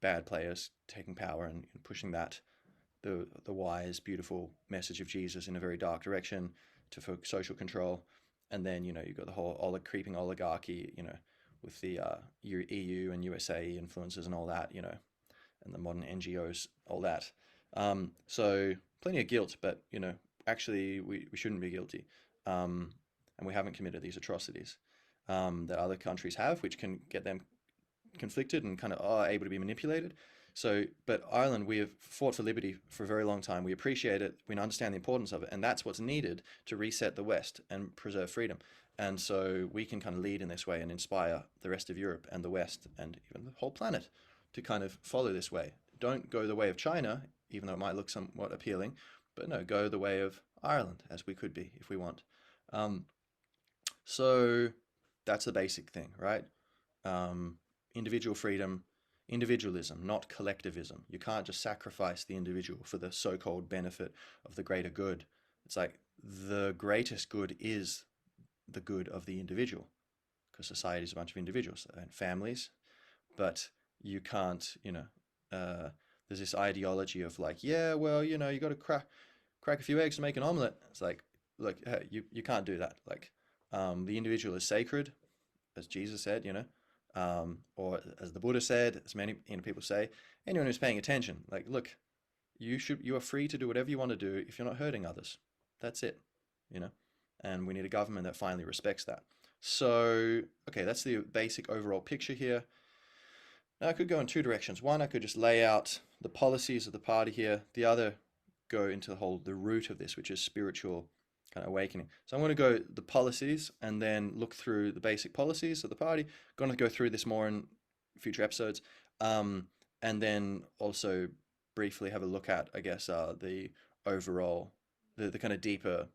bad players taking power and pushing that the wise, beautiful message of Jesus in a very dark direction for social control, and then you've got the whole creeping oligarchy, with the EU and USA influences and all that, and the modern NGOs, all that. So plenty of guilt, but actually we shouldn't be guilty, and we haven't committed these atrocities that other countries have, which can get them conflicted and kind of are able to be manipulated. So, but Ireland, we have fought for liberty for a very long time. We appreciate it. We understand the importance of it, and that's what's needed to reset the West and preserve freedom. And so we can kind of lead in this way and inspire the rest of Europe and the West and even the whole planet to kind of follow this way. Don't go the way of China, even though it might look somewhat appealing, but no, go the way of Ireland, as we could be if we want. Um, so that's the basic thing, right? Individual freedom, individualism, not collectivism. You can't just sacrifice the individual for the so-called benefit of the greater good. It's like the greatest good is the good of the individual, because society is a bunch of individuals and families, but you can't, uh, there's this ideology of like, yeah, well, you got to crack a few eggs to make an omelet. It's like, look, hey, you can't do that. Like, the individual is sacred, as Jesus said, or as the Buddha said, as many people say. Anyone who's paying attention, like, look, you are free to do whatever you want to do if you're not hurting others. That's it, you know. And we need a government that finally respects that. So, okay, that's the basic overall picture here. Now, I could go in two directions. One, I could just lay out the policies of the party here. The other, go into the root of this, which is spiritual kind of awakening. So I'm going to go the policies and then look through the basic policies of the party. I'm going to go through this more in future episodes, and then also briefly have a look at, I guess, the overall, the kind of deeper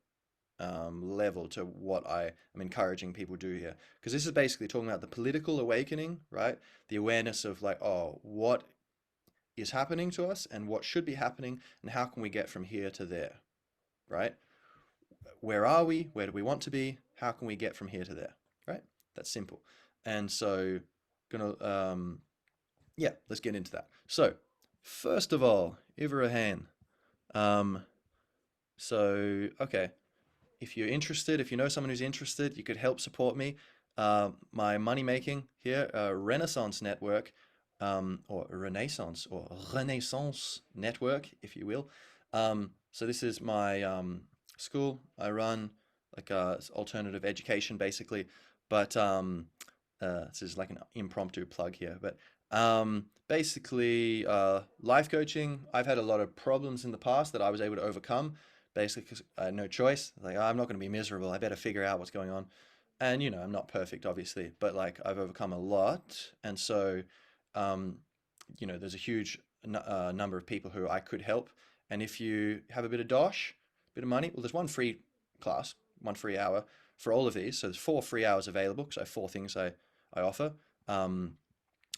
level to what I am encouraging people to do here. Because this is basically talking about the political awakening, right? The awareness of like, oh, what is happening to us and what should be happening, and how can we get from here to there, right? Where are we? Where do we want to be? How can we get from here to there, right? That's simple. And so, gonna, yeah, let's get into that. So, first of all, Ibrahim. Um, okay, if you're interested, if you know someone who's interested, you could help support me. My money making here, Renaissance Network, or Renaissance Network, if you will. So this is my school. I run like alternative education, basically. But this is like an impromptu plug here. But basically, life coaching. I've had a lot of problems in the past that I was able to overcome basically because I had no choice. Like, I'm not going to be miserable. I better figure out what's going on. And, I'm not perfect, obviously, but like I've overcome a lot. And so, um, there's a huge number of people who I could help. And if you have a bit of dosh, a bit of money, well, there's one free class, one free hour for all of these. So there's 4 free hours available because I have 4 things I offer.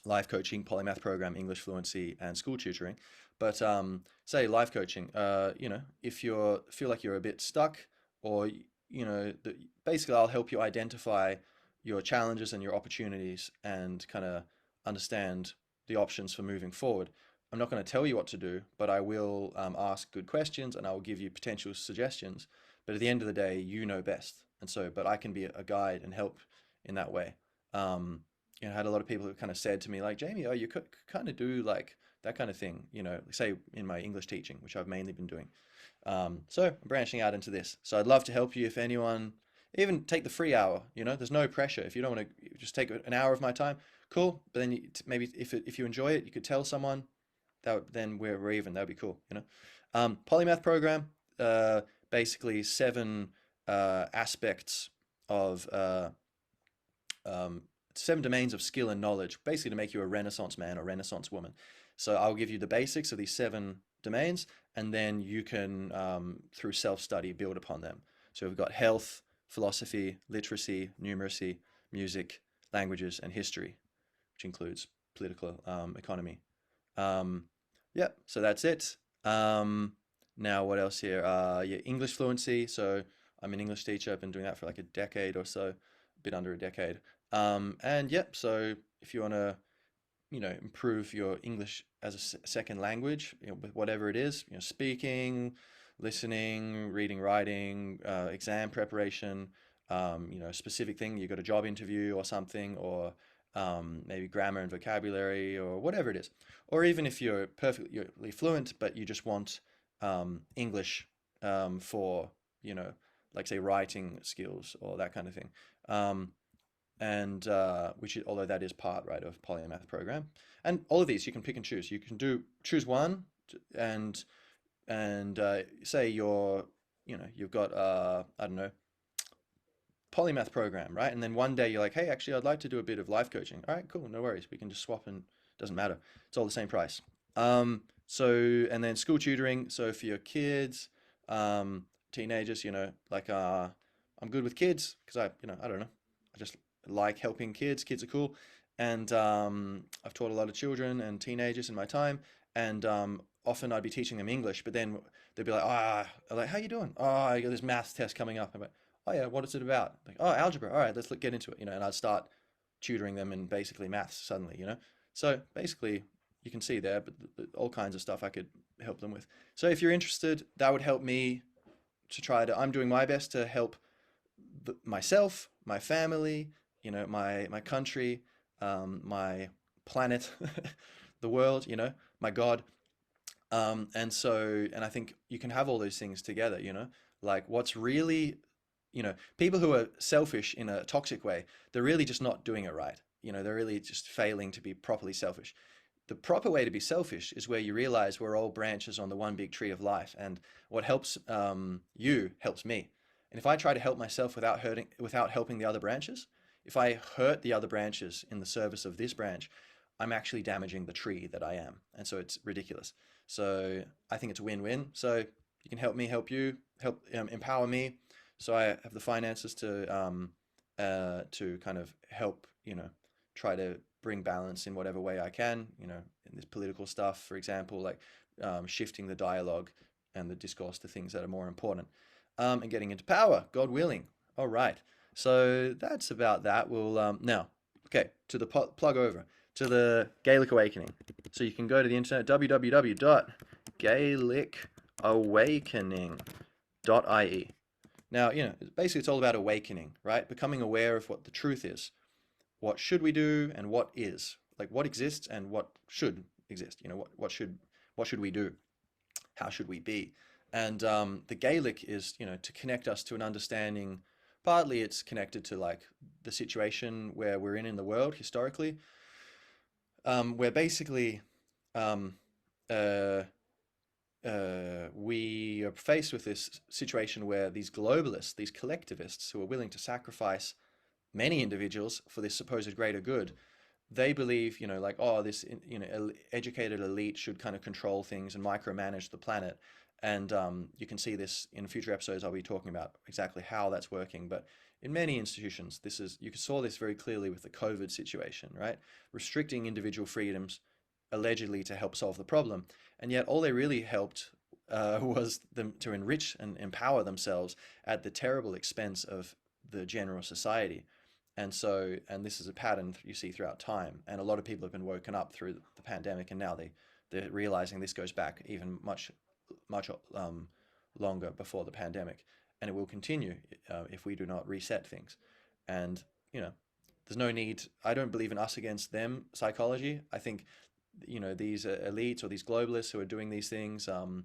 Life coaching, polymath program, English fluency, and school tutoring. But say life coaching, if you feel like you're a bit stuck, or basically I'll help you identify your challenges and your opportunities and kind of understand the options for moving forward. I'm not going to tell you what to do, but I will ask good questions and I will give you potential suggestions. But at the end of the day, you know best. And so, but I can be a guide and help in that way. Um, I had a lot of people who kind of said to me, like, Jamie, oh, you could kind of do like that kind of thing, say in my English teaching, which I've mainly been doing. So I'm branching out into this. So I'd love to help you if anyone, even take the free hour, there's no pressure. If you don't want to just take an hour of my time, cool. But then maybe if you enjoy it, you could tell someone then we're even. That would be cool, Polymath program, basically 7 aspects of, um, 7 domains of skill and knowledge, basically to make you a Renaissance man or Renaissance woman. So I'll give you the basics of these 7 domains, and then you can, through self-study, build upon them. So we've got health, philosophy, literacy, numeracy, music, languages, and history, which includes political economy. Yeah, so that's it. Now what else here? Yeah, English fluency. So I'm an English teacher. I've been doing that for like a decade or so, a bit under a decade. And yep, so if you want to, improve your English as a second language, with whatever it is, speaking, listening, reading, writing, exam preparation, specific thing, you got a job interview or something, or maybe grammar and vocabulary or whatever it is. Or even if you're perfectly fluent, but you just want English for, like say writing skills or that kind of thing. And which is, although that is part right of polymath program, and all of these you can pick and choose. You can choose one, and say you've got I don't know, polymath program, right? And then one day you're like, hey, actually I'd like to do a bit of life coaching. All right, cool, no worries, we can just swap, and doesn't matter, it's all the same price. So, and then school tutoring, so for your kids, teenagers, like I'm good with kids because I don't know, I just like helping kids. Kids are cool. And I've taught a lot of children and teenagers in my time. And often I'd be teaching them English, but then they'd be like, like, how you doing? Oh, I got this math test coming up. I'm like, oh yeah, what is it about? Like, oh, algebra. All right, let's get into it. And I'd start tutoring them in basically maths suddenly. So basically, you can see there, but all kinds of stuff I could help them with. So if you're interested, that would help me to try to. I'm doing my best to help myself, my family, my country, my planet, the world, my God. And I think you can have all those things together, like what's really, people who are selfish in a toxic way, they're really just not doing it right. They're really just failing to be properly selfish. The proper way to be selfish is where you realize we're all branches on the one big tree of life, and what helps you helps me. And if I try to help myself without helping the other branches, if I hurt the other branches in the service of this branch, I'm actually damaging the tree that I am, and so it's ridiculous. So I think it's a win-win. So you can help me, help you, help empower me, so I have the finances to kind of help, try to bring balance in whatever way I can, in this political stuff, for example, like shifting the dialogue and the discourse to things that are more important, and getting into power, God willing. All right. So that's about that. We'll now, okay, to the plug over to the Gaelic Awakening. So you can go to the internet, www.gaelicawakening.ie. Now, basically it's all about awakening, right? Becoming aware of what the truth is. What should we do and what is? Like what exists and what should exist? What should we do? How should we be? And the Gaelic is, to connect us to an understanding. Partly it's connected to like the situation where we're in the world historically, where basically um, uh, we are faced with this situation where these globalists, these collectivists who are willing to sacrifice many individuals for this supposed greater good, they believe, like, oh, this, educated elite should kind of control things and micromanage the planet. And you can see this in future episodes. I'll be talking about exactly how that's working. But in many institutions, you saw this very clearly with the COVID situation, right? Restricting individual freedoms allegedly to help solve the problem. And yet all they really helped was them to enrich and empower themselves at the terrible expense of the general society. And this is a pattern you see throughout time. And a lot of people have been woken up through the pandemic, and now they're realizing this goes back even much longer before the pandemic, and it will continue if we do not reset things. And there's no need. I don't believe in us against them psychology. I think these elites or these globalists who are doing these things, and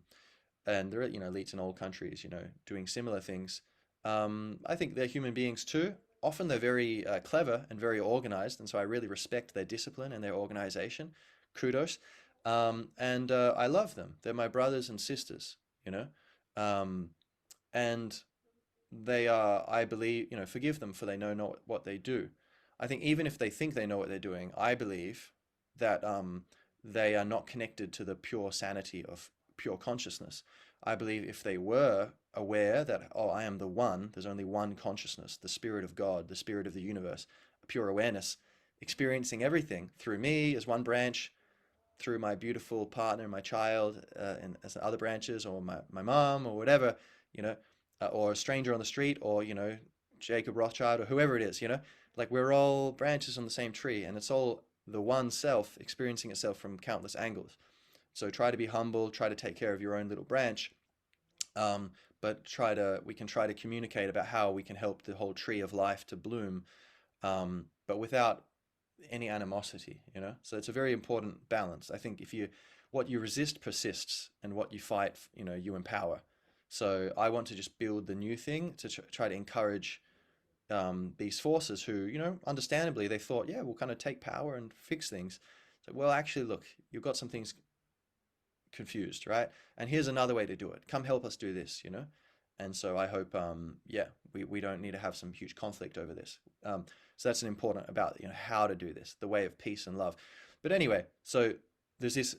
there are elites in all countries, doing similar things. I think they're human beings too. Often they're very clever and very organized, and so I really respect their discipline and their organization. Kudos. And I love them. They're my brothers and sisters, um, and they are, I believe, forgive them for they know not what they do. I think even if they think they know what they're doing, I believe that they are not connected to the pure sanity of pure consciousness. I believe if they were aware that, oh, I am the one, there's only one consciousness, the spirit of God, the spirit of the universe, a pure awareness, experiencing everything through me as one branch, through my beautiful partner, my child, and as other branches, or my mom, or whatever, or a stranger on the street, or, Jacob Rothschild, or whoever it is, like we're all branches on the same tree, and it's all the one self experiencing itself from countless angles. So try to be humble, try to take care of your own little branch, but we can try to communicate about how we can help the whole tree of life to bloom, but without any animosity, So it's a very important balance. I think what you resist persists, and what you fight, you empower. So I want to just build the new thing to try to encourage these forces who, understandably they thought, yeah, we'll kind of take power and fix things. So, well, actually, look, you've got some things confused, right? And here's another way to do it. Come help us do this, And so I hope, yeah, we don't need to have some huge conflict over this. So that's an important about, how to do this, the way of peace and love. But anyway, so there's this,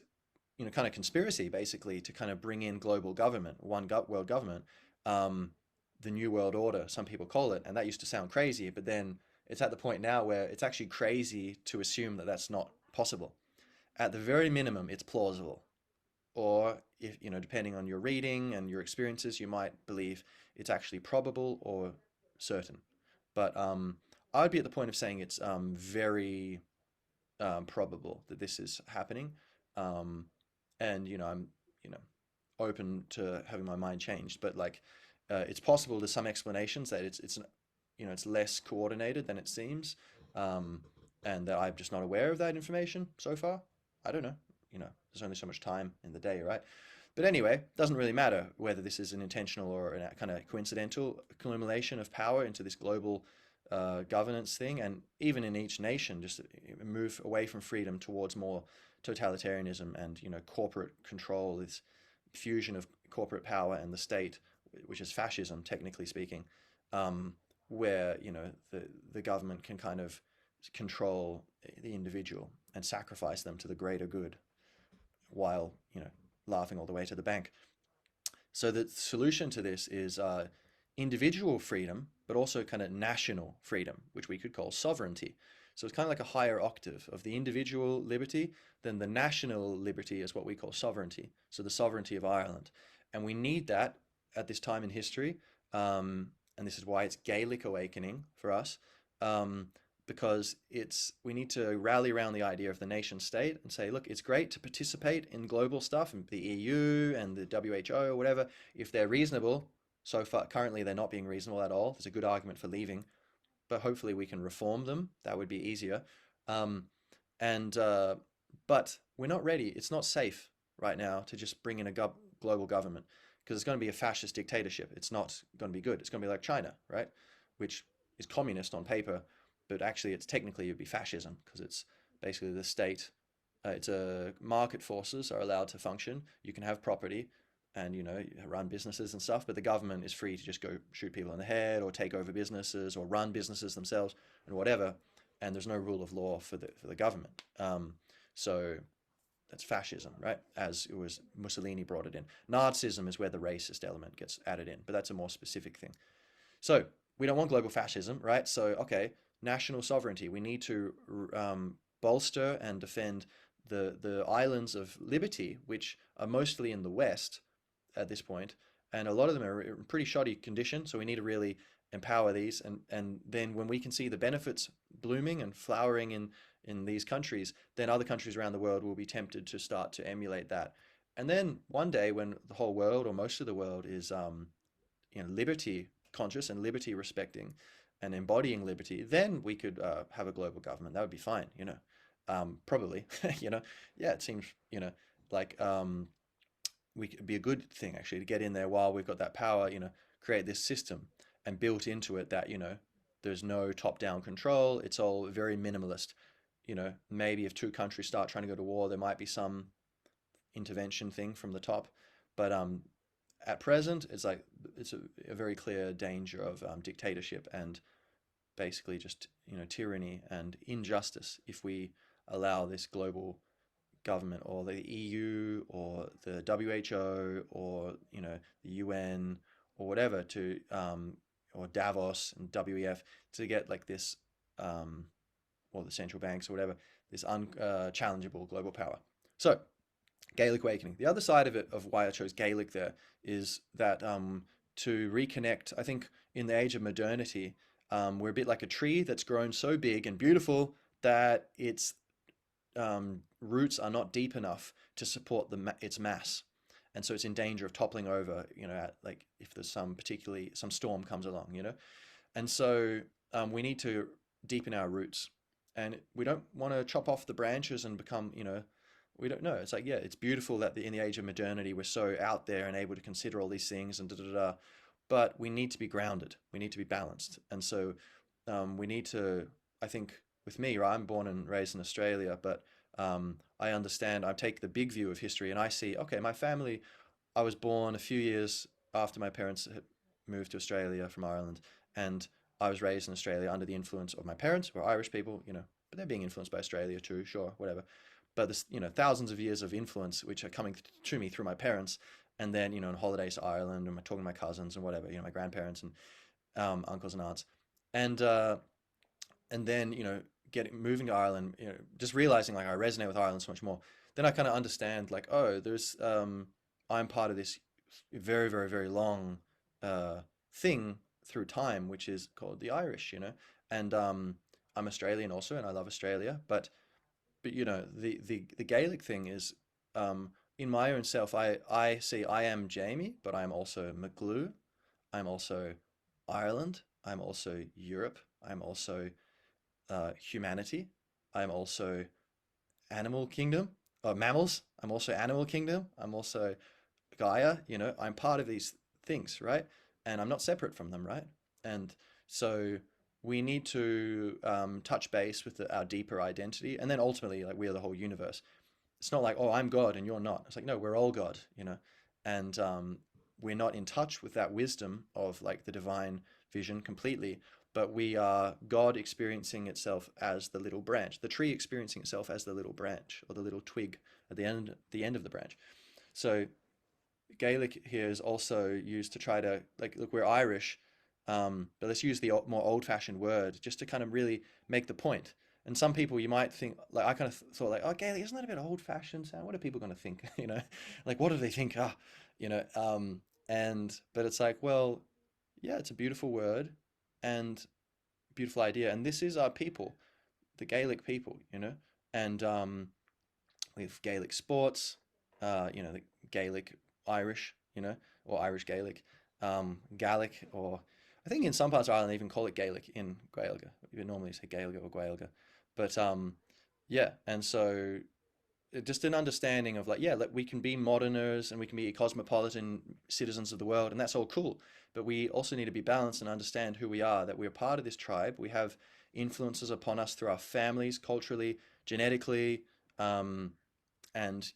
kind of conspiracy basically to kind of bring in global government, one world government, the new world order, some people call it. And that used to sound crazy, but then it's at the point now where it's actually crazy to assume that that's not possible. At the very minimum, it's plausible. Or if, depending on your reading and your experiences, you might believe it's actually probable or certain. But I would be at the point of saying it's very probable that this is happening. um, and I'm you know open to having my mind changed. But like, it's possible there's some explanations that it's less coordinated than it seems, um, and that I'm just not aware of that information so far. I don't know. There's only so much time in the day, right? But anyway, it doesn't really matter whether this is an intentional or a kind of coincidental accumulation of power into this global governance thing, and even in each nation, just move away from freedom towards more totalitarianism and corporate control, this fusion of corporate power and the state, which is fascism, technically speaking, um, where the government can kind of control the individual and sacrifice them to the greater good, while laughing all the way to the bank. So the solution to this is individual freedom, but also kind of national freedom, which we could call sovereignty. So it's kind of like a higher octave of the individual liberty, then the national liberty is what we call sovereignty. So the sovereignty of Ireland. And we need that at this time in history. And this is why it's Gaelic Awakening for us. Um, because we need to rally around the idea of the nation state and say, look, it's great to participate in global stuff and the EU and the WHO or whatever if they're reasonable. So far, currently they're not being reasonable at all. There's a good argument for leaving, but hopefully we can reform them. That would be easier. Um, and But we're not ready. It's not safe right now to just bring in a global government, because it's going to be a fascist dictatorship. It's not going to be good. It's going to be like China, right? Which is communist on paper, but actually it's technically it'd be fascism, because it's basically the state. It's a market forces are allowed to function. You can have property, and run businesses and stuff, but the government is free to just go shoot people in the head or take over businesses or run businesses themselves and whatever. And there's no rule of law for the government. So that's fascism, right? As it was Mussolini brought it in. Nazism is where the racist element gets added in, but that's a more specific thing. So we don't want global fascism, right? So okay, national sovereignty. We need to bolster and defend the islands of liberty, which are mostly in the West at this point, and a lot of them are in pretty shoddy condition. So we need to really empower these, and then when we can see the benefits blooming and flowering in these countries, then other countries around the world will be tempted to start to emulate that. And then one day, when the whole world or most of the world is liberty conscious and liberty respecting and embodying liberty, then we could have a global government. That would be fine, probably, yeah, it seems, like we could be a good thing actually to get in there while we've got that power, create this system and built into it that, there's no top-down control. It's all very minimalist. Maybe if two countries start trying to go to war, there might be some intervention thing from the top. But at present, it's a very clear danger of dictatorship and basically just tyranny and injustice if we allow this global government or the EU or the WHO or the UN or whatever to or Davos and WEF to get like this or the central banks or whatever, this unchallengeable global power. So Gaelic Awakening. The other side of it, of why I chose Gaelic there, is that to reconnect, I think in the age of modernity, we're a bit like a tree that's grown so big and beautiful that its roots are not deep enough to support its mass. And so it's in danger of toppling over, like if there's some storm comes along, And so we need to deepen our roots. And we don't want to chop off the branches and become, we don't know. It's like, yeah, it's beautiful that in the age of modernity, we're so out there and able to consider all these things and da da da. But we need to be grounded. We need to be balanced. And so we need to, I think, with me, right, I'm born and raised in Australia, but I understand, I take the big view of history and I see, okay, my family, I was born a few years after my parents had moved to Australia from Ireland, and I was raised in Australia under the influence of my parents, who are Irish people, but they're being influenced by Australia too, sure, whatever. But there's, thousands of years of influence which are coming to me through my parents, and then, on holidays to Ireland, and talking to my cousins and whatever, my grandparents and uncles and aunts. And then moving to Ireland, just realizing like I resonate with Ireland so much more. Then I kind of understand like, oh, there's I'm part of this very very very long thing through time, which is called the Irish, and I'm Australian also, and I love Australia, but the Gaelic thing is in my own self, I see I am Jamie, but I'm also McGlue. I'm also Ireland. I'm also Europe. I'm also humanity. I'm also animal kingdom, mammals. I'm also animal kingdom. I'm also Gaia. I'm part of these things, right? And I'm not separate from them, right? And so we need to touch base with our deeper identity, and then ultimately, like we are the whole universe. It's not like, oh, I'm God and you're not. It's like, no, we're all God. And we're not in touch with that wisdom of like the divine vision completely, but we are God experiencing itself as the little branch, the tree experiencing itself as the little branch or the little twig at the end of the branch. So Gaelic here is also used to try to like, look, we're Irish, but let's use the more old-fashioned word just to kind of really make the point. And some people you might think, like I kind of thought, like, oh, Gaelic, isn't that a bit old-fashioned sound? What are people going to think? Like what do they think? And but it's like, well, yeah, it's a beautiful word and beautiful idea, and this is our people, the Gaelic people. And with Gaelic sports, the Gaelic Irish, or Irish Gaelic, Gaelic, or I think in some parts of Ireland they even call it Gaelic in Gaeilge. You normally say Gaeilge or Gaeilge, but yeah, and so just an understanding of like, yeah, like we can be moderners and we can be cosmopolitan citizens of the world, and that's all cool. But we also need to be balanced and understand who we are, that we're part of this tribe. We have influences upon us through our families, culturally, genetically, um, and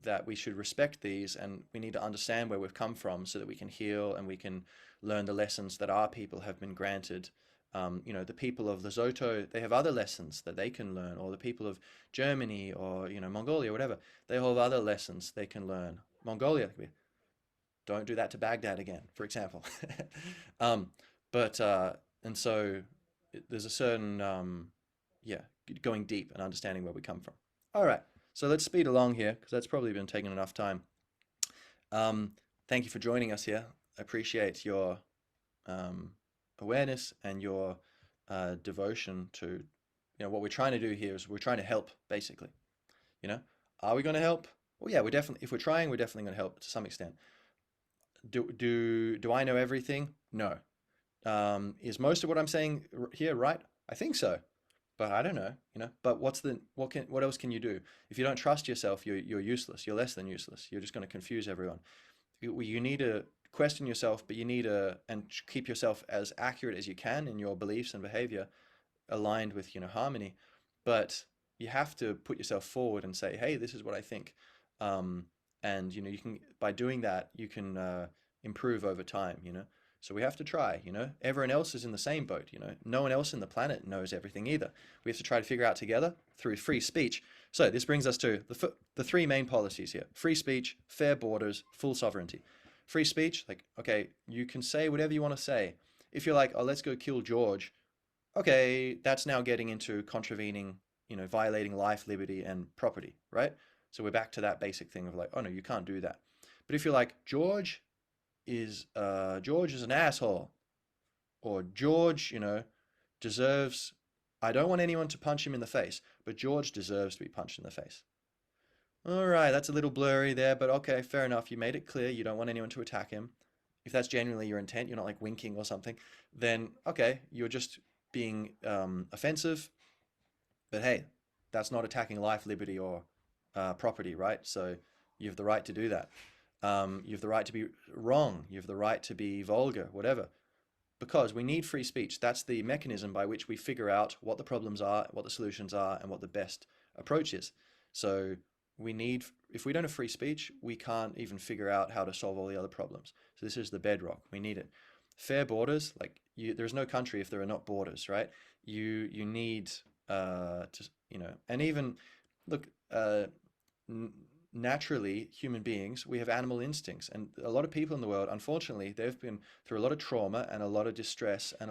that we should respect these, and we need to understand where we've come from so that we can heal and we can learn the lessons that our people have been granted. The people of Lesotho, they have other lessons that they can learn, or the people of Germany or Mongolia, whatever, they have other lessons they can learn. Mongolia, don't do that to Baghdad again, for example. um, but and so there's a certain yeah, going deep and understanding where we come from. All right, so let's speed along here because that's probably been taking enough time. Um, Thank you for joining us here. I appreciate your um, awareness and your devotion to, what we're trying to do here is we're trying to help, basically. You know, are we going to help? Well, yeah, we're definitely. If we're trying, we're definitely going to help to some extent. Do I know everything? No. Is most of what I'm saying here right? I think so, but I don't know. But what else can you do? If you don't trust yourself, you're useless. You're less than useless. You're just going to confuse everyone. You need to question yourself, but you need to and keep yourself as accurate as you can in your beliefs and behavior, aligned with harmony. But you have to put yourself forward and say, hey, this is what I think. Um, and you can, by doing that, you can improve over time. So we have to try. Everyone else is in the same boat. No one else in the planet knows everything either. We have to try to figure out together through free speech. So this brings us to the three main policies here: free speech, fair borders, full sovereignty. Free speech, like, okay, you can say whatever you want to say. If you're like, oh, let's go kill George, okay, that's now getting into contravening, violating life, liberty, and property, right? So we're back to that basic thing of like, oh no, you can't do that. But if you're like, George is an asshole, or George, deserves, I don't want anyone to punch him in the face, but George deserves to be punched in the face. All right, that's a little blurry there, but okay, fair enough. You made it clear you don't want anyone to attack him. If that's genuinely your intent, you're not like winking or something, then okay, you're just being offensive. But hey, that's not attacking life, liberty, or property, right? So you have the right to do that. You have the right to be wrong. You have the right to be vulgar, whatever. Because we need free speech. That's the mechanism by which we figure out what the problems are, what the solutions are, and what the best approach is. So if we don't have free speech, we can't even figure out how to solve all the other problems. So this is the bedrock. We need it. Fair borders, like there's no country if there are not borders, right? You need and even look, naturally, human beings, we have animal instincts, and a lot of people in the world, unfortunately, they've been through a lot of trauma and a lot of distress and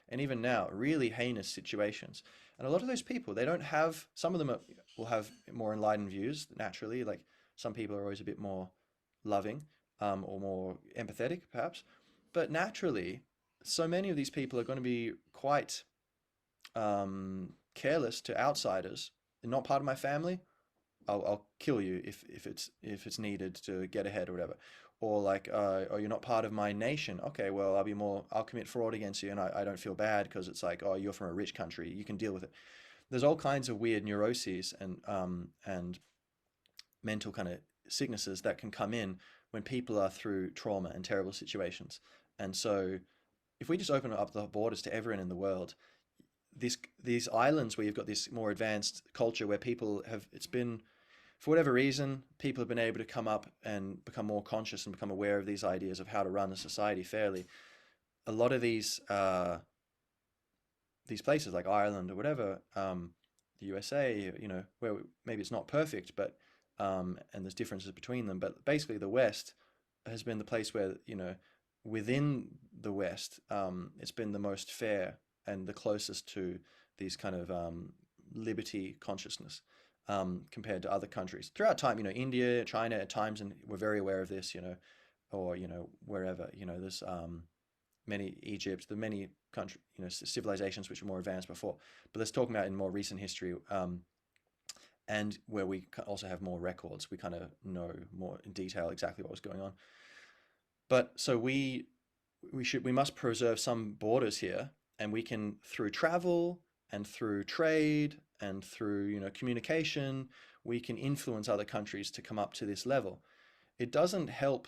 and even now, really heinous situations. And a lot of those people, they don't have, some of them will have more enlightened views naturally, like some people are always a bit more loving, or more empathetic, perhaps. But naturally, so many of these people are going to be quite careless to outsiders. They're not part of my family. I'll kill you if it's needed to get ahead or whatever. Or like, oh, you're not part of my nation. Okay, well, I'll commit fraud against you, and I don't feel bad because it's like, oh, you're from a rich country, you can deal with it. There's all kinds of weird neuroses and mental kind of sicknesses that can come in when people are through trauma and terrible situations. And so, if we just open up the borders to everyone in the world, these islands where you've got this more advanced culture where people have it's been for whatever reason people have been able to come up and become more conscious and become aware of these ideas of how to run a society fairly. A lot of these places like Ireland or whatever, the USA, where maybe it's not perfect, but and there's differences between them, but basically the West has been the place where, within the West, it's been the most fair and the closest to these kind of liberty consciousness, compared to other countries throughout time. India, China at times, and we're very aware of this. Or wherever. There's many Egypt, the many country, civilizations which were more advanced before. But let's talk about in more recent history, and where we also have more records. We kind of know more in detail exactly what was going on. But so we must preserve some borders here, and we can through travel and through trade and through communication, we can influence other countries to come up to this level. It doesn't help,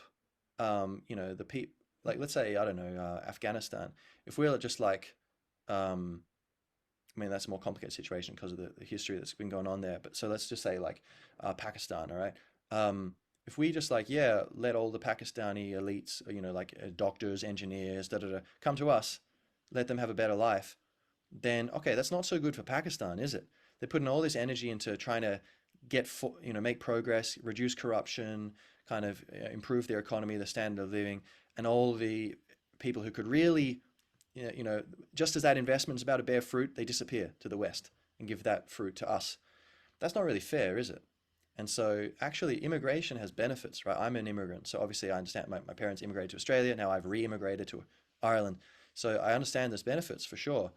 the people, like, let's say, I don't know, Afghanistan. If we're just like, I mean, that's a more complicated situation because of the history that's been going on there. But so let's just say like Pakistan, all right? If we just like, yeah, let all the Pakistani elites, like doctors, engineers, da da da, come to us, let them have a better life, then okay, that's not so good for Pakistan, is it? They're putting all this energy into trying to make progress, reduce corruption, kind of improve their economy, the standard of living, and all the people who could really, just as that investment is about to bear fruit, they disappear to the West and give that fruit to us. That's not really fair, is it? And so actually immigration has benefits, right? I'm an immigrant. So obviously I understand my parents immigrated to Australia. Now I've re-immigrated to Ireland. So I understand there's benefits for sure,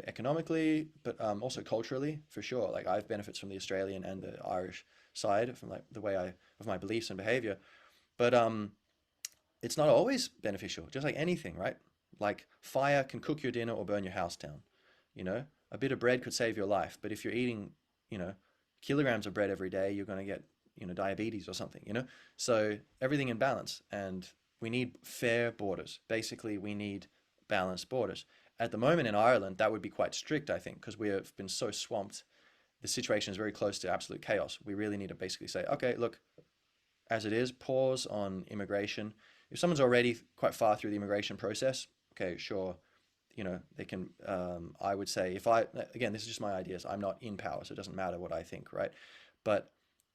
economically, but also culturally for sure. Like I have benefits from the Australian and the Irish side from like the way of my beliefs and behavior. But it's not always beneficial, just like anything, right? Like fire can cook your dinner or burn your house down. You know, a bit of bread could save your life, but if you're eating, you know, kilograms of bread every day, you're going to get, diabetes or something. So everything in balance, and we need fair borders. Basically, we need balanced borders. At the moment in Ireland, that would be quite strict, I think, because we have been so swamped. The situation is very close to absolute chaos. We really need to basically say, okay, look, as it is, pause on immigration. If someone's already quite far through the immigration process, okay, sure, they can. I would say, if I again, this is just my ideas. I'm not in power, so it doesn't matter what I think, right? But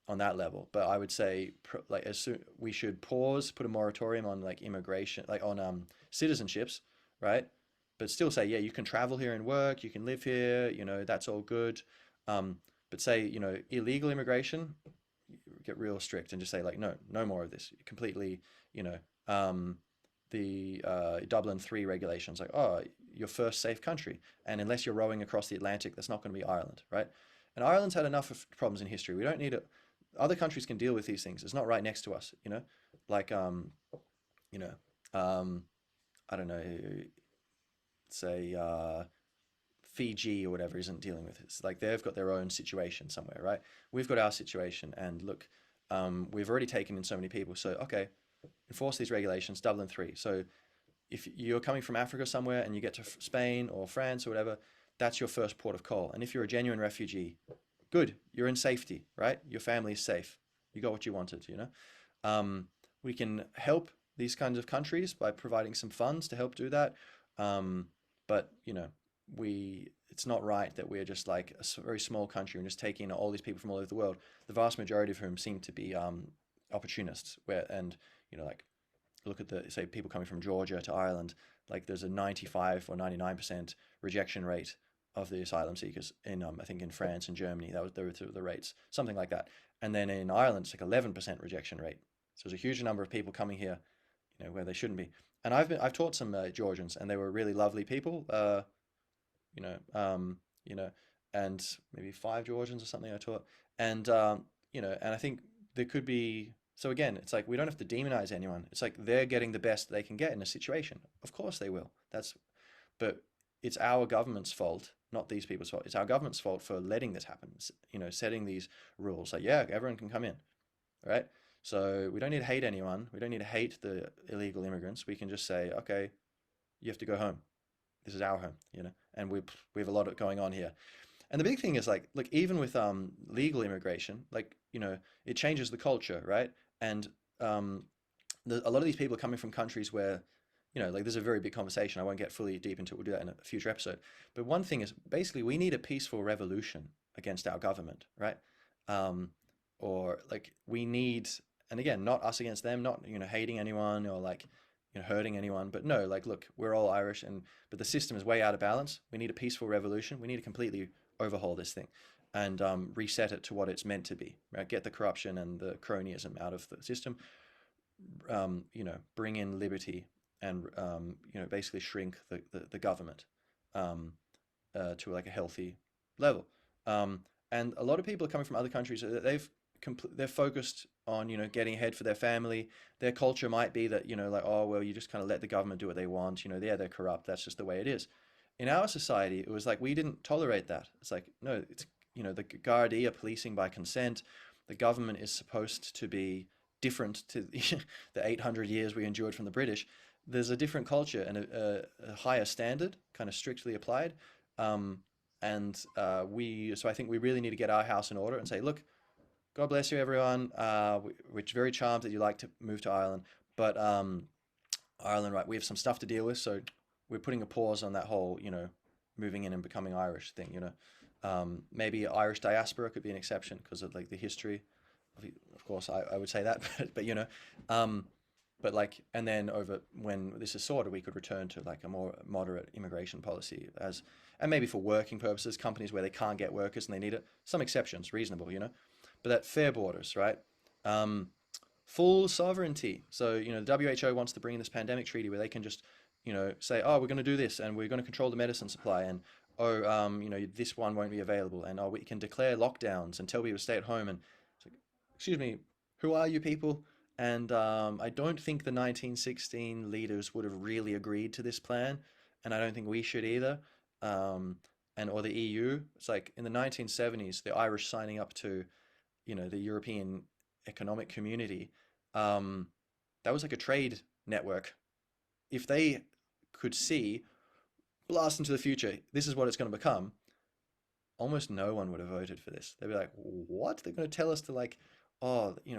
on that level, but I would say, like, as soon we should pause, put a moratorium on like immigration, like on citizenships, right? But still say, yeah, you can travel here and work, you can live here, that's all good. But say, illegal immigration, get real strict and just say like, no, no more of this. Completely, you know, um, the Dublin 3 regulations, like, oh, your first safe country, and unless you're rowing across the Atlantic, that's not going to be Ireland, right? And Ireland's had enough of problems in history. We don't need it. Other countries can deal with these things. It's not right next to us, like you know, um, I don't know, say Fiji or whatever isn't dealing with it. It's like they've got their own situation somewhere, right? We've got our situation, and look, we've already taken in so many people. So okay, enforce these regulations, Dublin 3. So if you're coming from Africa somewhere and you get to Spain or France or whatever, that's your first port of call. And if you're a genuine refugee, good, you're in safety, right? Your family is safe. You got what you wanted. We can help these kinds of countries by providing some funds to help do that. But it's not right that we're just like a very small country and just taking in all these people from all over the world, the vast majority of whom seem to be opportunists. Like, look at the, say, people coming from Georgia to Ireland, like there's a 95 or 99% rejection rate of the asylum seekers in, I think in France and Germany, they were the rates, something like that. And then in Ireland, it's like 11% rejection rate. So there's a huge number of people coming here, where they shouldn't be. And I've taught some Georgians, and they were really lovely people. You know, um, you know, and maybe five Georgians or something I taught, And and I think there could be. So again, it's like we don't have to demonize anyone. It's like they're getting the best they can get in a situation. Of course they will. But it's our government's fault, not these people's fault. It's our government's fault for letting this happen. Setting these rules. Like, yeah, everyone can come in, right? So we don't need to hate anyone. We don't need to hate the illegal immigrants. We can just say, okay, you have to go home. This is our home. And we have a lot of going on here. And the big thing is like, look, even with legal immigration, like, it changes the culture, right? And um, a lot of these people are coming from countries where, like there's a very big conversation. I won't get fully deep into it. We'll do that in a future episode. But one thing is basically we need a peaceful revolution against our government, right? Um, or like we need, and again, not us against them, not, hating anyone or like, hurting anyone, but no, like, look, we're all Irish but the system is way out of balance. We need a peaceful revolution. We need to completely overhaul this thing and reset it to what it's meant to be, right? Get the corruption and the cronyism out of the system, bring in liberty and, basically shrink the government to like a healthy level. Um, and a lot of people are coming from other countries that they're focused on, getting ahead for their family. Their culture might be that, like, oh, well, you just kind of let the government do what they want. Yeah, they're corrupt. That's just the way it is. In our society, it was like we didn't tolerate that. It's like, no, it's, the Gardaí are policing by consent. The government is supposed to be different to the 800 years we endured from the British. There's a different culture and a higher standard, kind of strictly applied. Um, so I think we really need to get our house in order and say, look, God bless you, everyone. We're very charmed that you like to move to Ireland, but Ireland, right? We have some stuff to deal with, so we're putting a pause on that whole, moving in and becoming Irish thing. Maybe Irish diaspora could be an exception because of like the history. Of course, I would say that, um, but like, and then over when this is sorted, we could return to like a more moderate immigration policy and maybe for working purposes, companies where they can't get workers and they need it. Some exceptions, reasonable. But that fair borders, right? Um, Full sovereignty. So, the WHO wants to bring in this pandemic treaty where they can just, say, oh, we're going to do this and we're going to control the medicine supply and, oh, this one won't be available. And, oh, we can declare lockdowns and tell people to stay at home. And it's like, excuse me, who are you people? And I don't think the 1916 leaders would have really agreed to this plan. And I don't think we should either. Um, or the EU. It's like in the 1970s, the Irish signing up to, the European Economic Community, um, that was like a trade network. If they could see, blast into the future, this is what it's going to become, almost no one would have voted for this. They'd be like, what? They're going to tell us to like, oh, we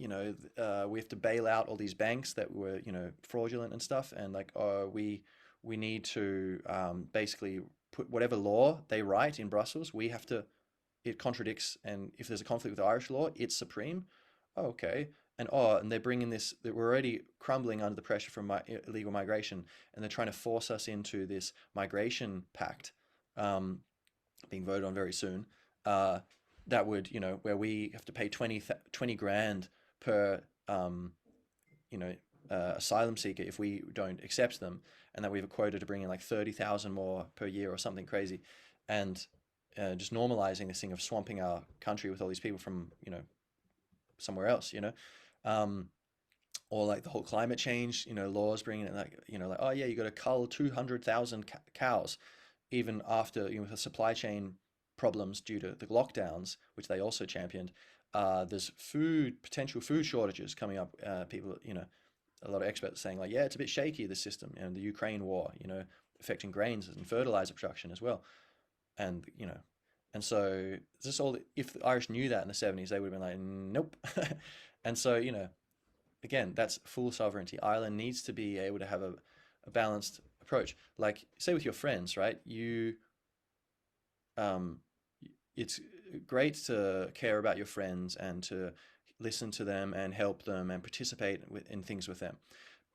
have to bail out all these banks that were, fraudulent and stuff, and like, oh, we need to basically put whatever law they write in Brussels, we have to it contradicts, and if there's a conflict with Irish law, it's supreme. Oh, okay. And they're bringing this that we're already crumbling under the pressure from illegal migration, and they're trying to force us into this migration pact, um, being voted on very soon. Uh, that would, where we have to pay 20 grand per, you know, asylum seeker if we don't accept them, and that we have a quota to bring in like 30,000 more per year or something crazy, and just normalizing this thing of swamping our country with all these people from somewhere else, um, or like the whole climate change, laws bringing it like like, oh yeah, you got to cull 200,000 cows, even after with the supply chain problems due to the lockdowns, which they also championed. There's potential food shortages coming up. People, a lot of experts saying like, yeah, it's a bit shaky, the system, and the Ukraine war, affecting grains and fertilizer production as well. And, and so this all, if the Irish knew that in the 70s, they would have been like, nope. And so, again, that's full sovereignty. Ireland needs to be able to have a balanced approach. Like, say with your friends, right? Um, it's great to care about your friends and to listen to them and help them and participate in things with them.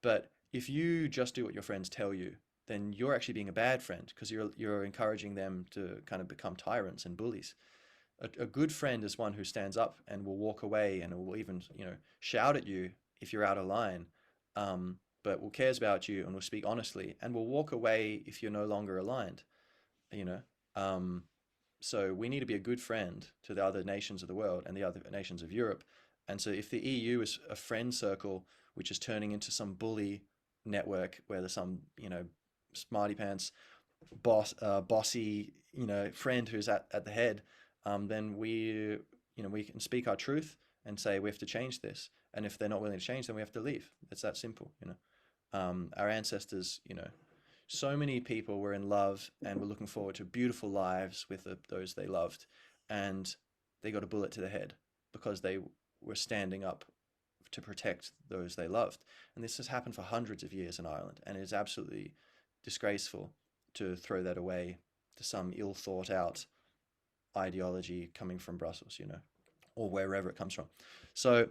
But if you just do what your friends tell you, then you're actually being a bad friend because you're encouraging them to kind of become tyrants and bullies. A good friend is one who stands up and will walk away and will even shout at you if you're out of line, but will cares about you and will speak honestly and will walk away if you're no longer aligned. You know, um, So we need to be a good friend to the other nations of the world and the other nations of Europe. And so if the EU is a friend circle, which is turning into some bully network where there's some, smarty pants bossy, friend who's at the head, then we can speak our truth and say we have to change this. And if they're not willing to change, then we have to leave. It's that simple. Our ancestors, so many people were in love and were looking forward to beautiful lives with those they loved, and they got a bullet to the head because they were standing up to protect those they loved. And this has happened for hundreds of years in Ireland, and it is absolutely disgraceful to throw that away to some ill thought out ideology coming from Brussels, or wherever it comes from. So,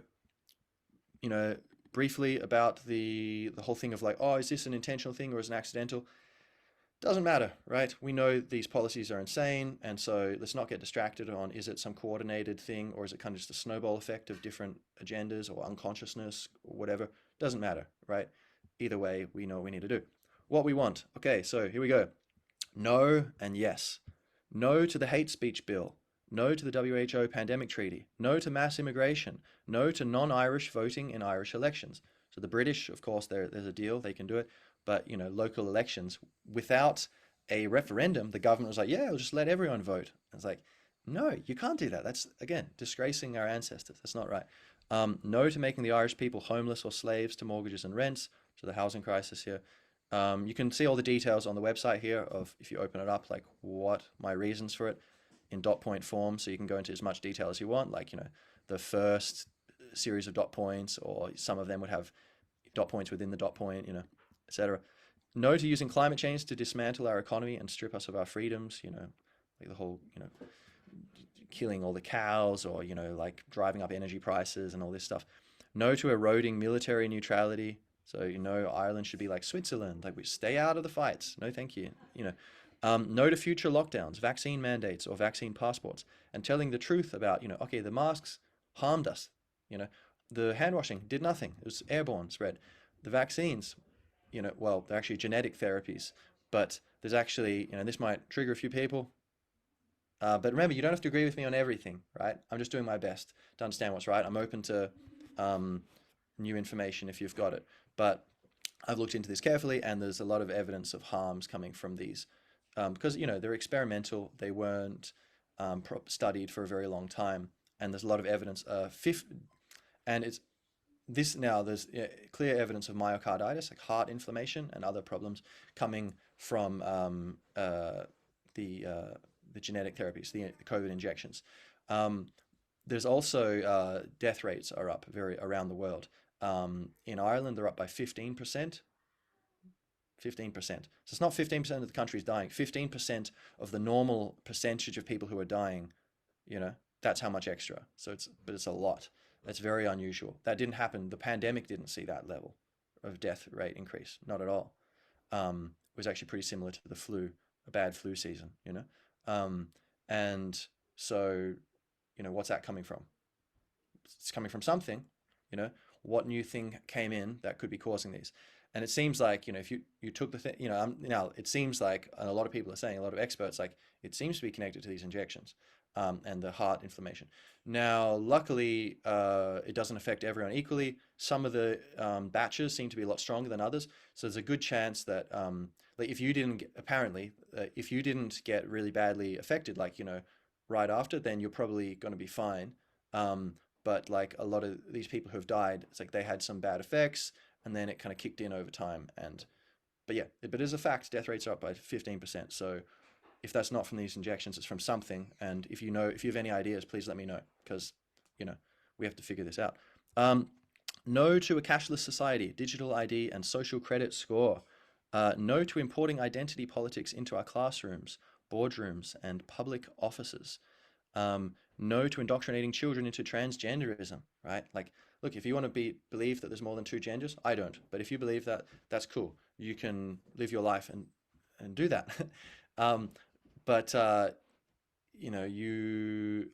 you know, briefly about the whole thing of like, oh, is this an intentional thing or is it an accidental? Doesn't matter, right? We know these policies are insane, and so let's not get distracted on is it some coordinated thing or is it kind of just a snowball effect of different agendas or unconsciousness or whatever. Doesn't matter, right? Either way, we know what we need to do. What we want. Okay, so here we go. No and yes. No to the hate speech bill. No to the WHO pandemic treaty. No to mass immigration. No to non-Irish voting in Irish elections. So the British, of course, there's a deal, they can do it. But, local elections without a referendum, the government was like, yeah, we'll just let everyone vote. It's like, no, you can't do that. That's, again, disgracing our ancestors. That's not right. No to making the Irish people homeless or slaves to mortgages and rents, to the housing crisis here. You can see all the details on the website here of, if you open it up, like what my reasons for it in dot point form. So you can go into as much detail as you want, like, the first series of dot points, or some of them would have dot points within the dot point, etc. No to using climate change to dismantle our economy and strip us of our freedoms, like the whole, killing all the cows, or, like driving up energy prices and all this stuff. No to eroding military neutrality. So, Ireland should be like Switzerland, like we stay out of the fights. No, thank you. No to future lockdowns, vaccine mandates, or vaccine passports, and telling the truth about, okay, the masks harmed us. The hand washing did nothing. It was airborne spread. The vaccines, well, they're actually genetic therapies, but there's actually, this might trigger a few people. But remember, you don't have to agree with me on everything, right? I'm just doing my best to understand what's right. I'm open to new information if you've got it. But I've looked into this carefully, and there's a lot of evidence of harms coming from these because, they're experimental. They weren't studied for a very long time. And there's a lot of evidence. And it's this now, there's clear evidence of myocarditis, like heart inflammation and other problems coming from the genetic therapies, the COVID injections. There's also death rates are up around the world. In Ireland, they're up by 15%. 15%. So it's not 15% of the country is dying. 15% of the normal percentage of people who are dying, that's how much extra. So it's a lot. That's very unusual. That didn't happen. The pandemic didn't see that level of death rate increase. Not at all. It was actually pretty similar to the flu, a bad flu season, and so, what's that coming from? It's coming from something, what new thing came in that could be causing these? And it seems like, if you took the thing, now it seems like, and a lot of people are saying, a lot of experts, like it seems to be connected to these injections. And the heart inflammation. Now, luckily, it doesn't affect everyone equally. Some of the batches seem to be a lot stronger than others. So there's a good chance that, like, if you didn't get really badly affected, like, right after, then you're probably going to be fine. But like a lot of these people who have died, it's like they had some bad effects, and then it kind of kicked in over time. But yeah, but as a fact, death rates are up by 15%. So if that's not from these injections, it's from something. And if you have any ideas, please let me know, because, we have to figure this out. No to a cashless society, digital ID and social credit score. No to importing identity politics into our classrooms, boardrooms, and public offices. No to indoctrinating children into transgenderism, right? Like, look, if you want to believe that there's more than two genders, I don't. But if you believe that, that's cool. You can live your life and do that. But I'm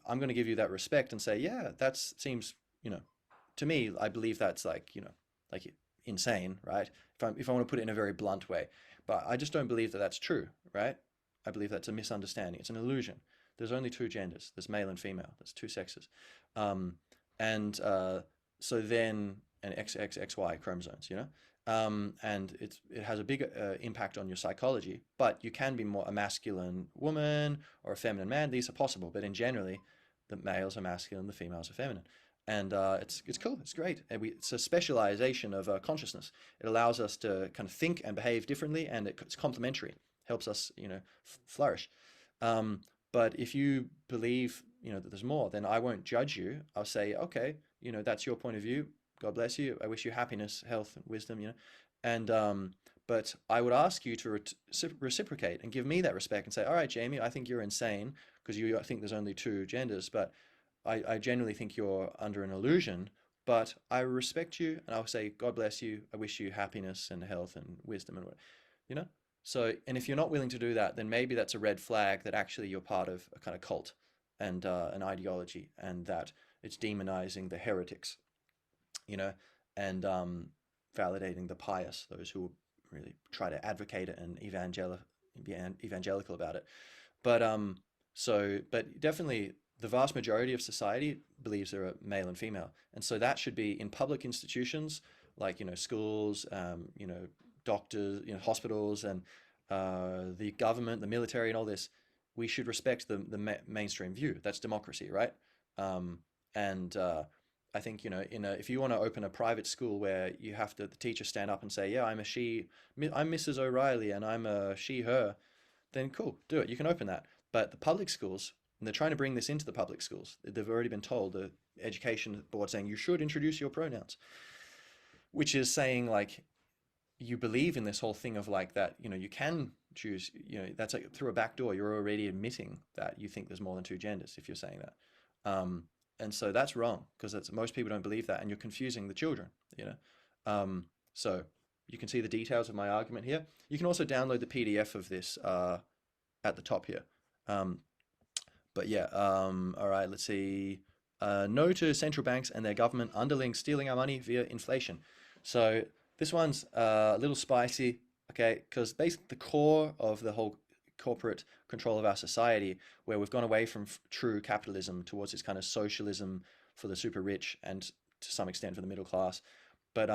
going to give you that respect and say, yeah, that seems, to me, I believe that's like, like insane, right? If I want to put it in a very blunt way, but I just don't believe that that's true, right? I believe that's a misunderstanding. It's an illusion. there's only two genders. There's male and female. There's two sexes. Um, and so then, and XXXY chromosomes, and it has a big impact on your psychology. But you can be more a masculine woman or a feminine man. These are possible, but in generally, the males are masculine, the females are feminine, and it's cool. It's great. And it's a specialization of consciousness. It allows us to kind of think and behave differently, and it's complementary. Helps us, flourish. Um, but if you believe, that there's more, then I won't judge you. I'll say, okay, that's your point of view. God bless you. I wish you happiness, health, and wisdom, And but I would ask you to reciprocate and give me that respect and say, all right, Jamie, I think you're insane because you think there's only two genders, but I genuinely think you're under an illusion. But I respect you, and I'll say, God bless you. I wish you happiness and health and wisdom and what, you know. So, and if you're not willing to do that, then maybe that's a red flag that actually you're part of a kind of cult and an ideology, and that it's demonizing the heretics, you know, and validating the pious, those who really try to advocate it and be evangelical about it. But but definitely the vast majority of society believes there are male and female, and so that should be in public institutions like schools, doctors, hospitals, and the government, the military, and all this. We should respect the mainstream view. That's democracy, right? Um, and I think if you want to open a private school where you have the teacher stand up and say, yeah, I'm Mrs. O'Reilly, and I'm a she/her, then cool, do it. You can open that. But the public schools, and they're trying to bring this into the public schools. They've already been told, the education board saying you should introduce your pronouns, which is saying like you believe in this whole thing of like that, you can choose, that's like through a back door. You're already admitting that you think there's more than two genders if you're saying that. And so that's wrong because most people don't believe that, and you're confusing the children, you know. So you can see the details of my argument here. You can also download the PDF of this at the top here. But yeah, all right, let's see. No to central banks and their government underlings stealing our money via inflation. So this one's a little spicy, okay, because basically the core of the whole corporate control of our society, where we've gone away from true capitalism towards this kind of socialism for the super rich and to some extent for the middle class. But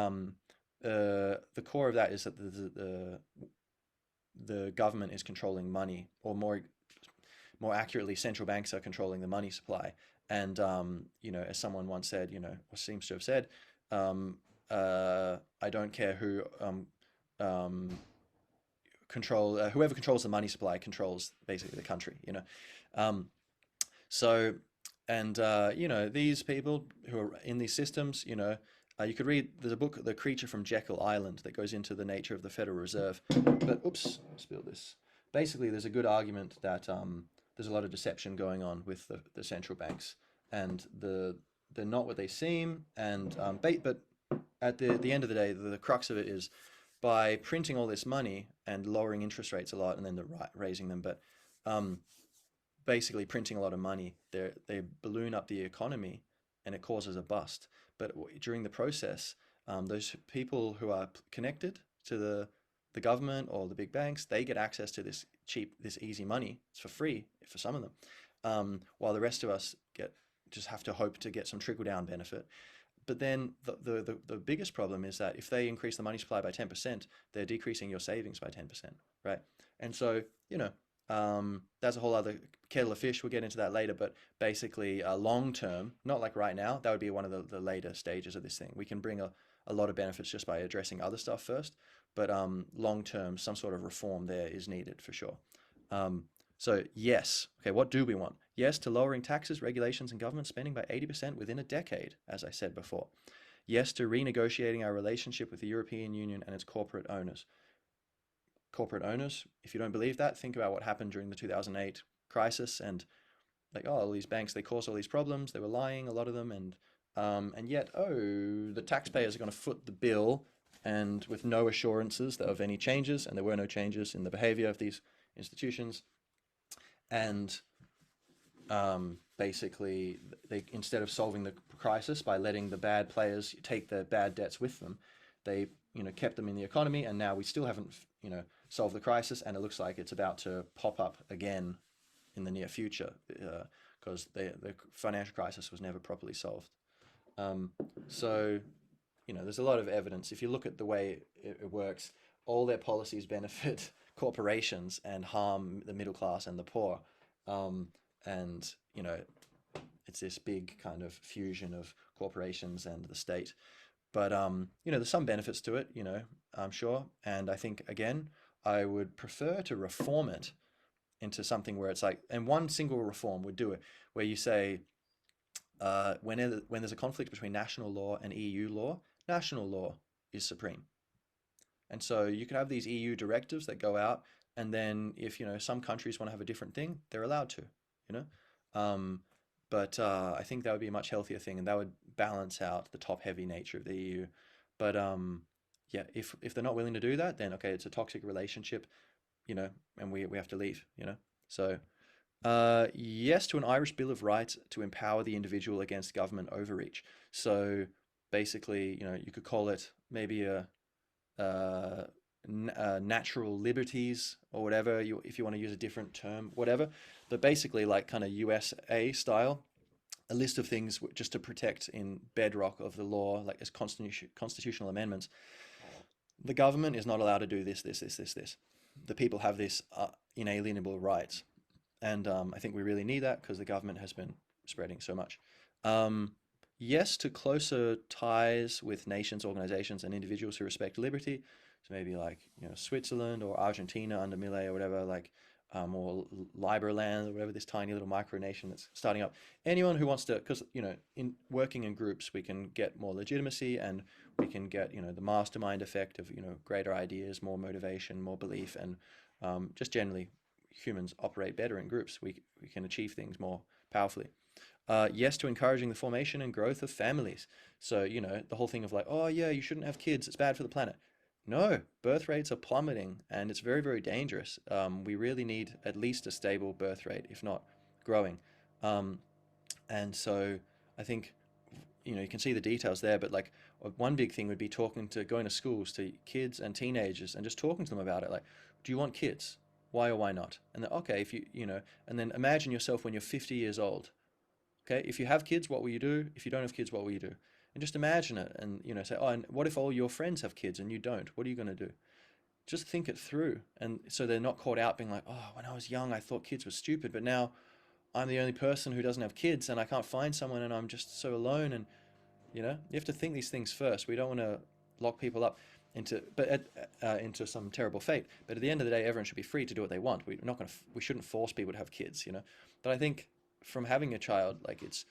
the core of that is that the government is controlling money, or more accurately, central banks are controlling the money supply. And as someone once said, or seems to have said, I don't care who whoever controls the money supply controls basically the country. So, and these people who are in these systems, you could read. There's a book, The Creature from Jekyll Island, that goes into the nature of the Federal Reserve. But oops, spilled this. Basically, there's a good argument that there's a lot of deception going on with the central banks, and they're not what they seem. And but at the end of the day, the crux of it is by printing all this money and lowering interest rates a lot, and then raising them. But basically, printing a lot of money, they balloon up the economy, and it causes a bust. But during the process, those people who are connected to the government or the big banks, they get access to this easy money. It's for free for some of them, while the rest of us just have to hope to get some trickle down benefit. But then the biggest problem is that if they increase the money supply by 10%, they're decreasing your savings by 10%, right? And so, that's a whole other kettle of fish. We'll get into that later. But basically, long term, not like right now, that would be one of the later stages of this thing. We can bring a lot of benefits just by addressing other stuff first. But long term, some sort of reform there is needed for sure. So yes, okay, what do we want? Yes to lowering taxes, regulations, and government spending by 80% within a decade, as I said before. Yes to renegotiating our relationship with the European Union and its corporate owners. Corporate owners, if you don't believe that, think about what happened during the 2008 crisis, and like, all these banks, they caused all these problems, they were lying, a lot of them, and yet, the taxpayers are going to foot the bill, and with no assurances of any changes, and there were no changes in the behavior of these institutions. And basically, they, instead of solving the crisis by letting the bad players take the bad debts with them, they kept them in the economy, and now we still haven't solved the crisis, and it looks like it's about to pop up again in the near future, because the financial crisis was never properly solved. Um, so, there's a lot of evidence. If you look at the way it works, all their policies benefit corporations and harm the middle class and the poor. Um, and, it's this big kind of fusion of corporations and the state. But there's some benefits to it, I'm sure. And I think again, I would prefer to reform it into something where it's like, and one single reform would do it, where you say, when there's a conflict between national law and EU law, national law is supreme. And so you could have these EU directives that go out, and then if some countries want to have a different thing, they're allowed to, you know. Um, but I think that would be a much healthier thing, and that would balance out the top-heavy nature of the EU. But yeah, if they're not willing to do that, then okay, it's a toxic relationship, and we have to leave, So yes to an Irish Bill of Rights to empower the individual against government overreach. So basically, you could call it maybe uh, natural liberties or whatever, if you want to use a different term, whatever. But basically, like kind of USA style, a list of things just to protect in bedrock of the law, like as constitutional amendments. The government is not allowed to do this, this, this, this, this. The people have this inalienable rights. And I think we really need that because the government has been spreading so much. Um, yes to closer ties with nations, organizations, and individuals who respect liberty. So maybe like Switzerland or Argentina under Millet or whatever, like or Liberland or whatever, this tiny little micronation that's starting up. Anyone who wants to, because in working in groups, we can get more legitimacy and we can get the mastermind effect of greater ideas, more motivation, more belief, and just generally humans operate better in groups. We can achieve things more powerfully. Yes to encouraging the formation and growth of families. So, the whole thing of like, oh yeah, you shouldn't have kids, it's bad for the planet. No, birth rates are plummeting and it's very, very dangerous. We really need at least a stable birth rate, if not growing. Um, and so I think, you can see the details there, but like one big thing would be going to schools to kids and teenagers and just talking to them about it. Like, do you want kids? Why or why not? And then, okay, if and then imagine yourself when you're 50 years old. Okay, if you have kids, what will you do? If you don't have kids, what will you do? And just imagine it and, say, oh, and what if all your friends have kids and you don't? What are you going to do? Just think it through. And so they're not caught out being like, oh, when I was young, I thought kids were stupid, but now I'm the only person who doesn't have kids and I can't find someone and I'm just so alone. And, you have to think these things first. We don't want to lock people up into some terrible fate. But at the end of the day, everyone should be free to do what they want. We shouldn't force people to have kids, But I think from having a child, like it's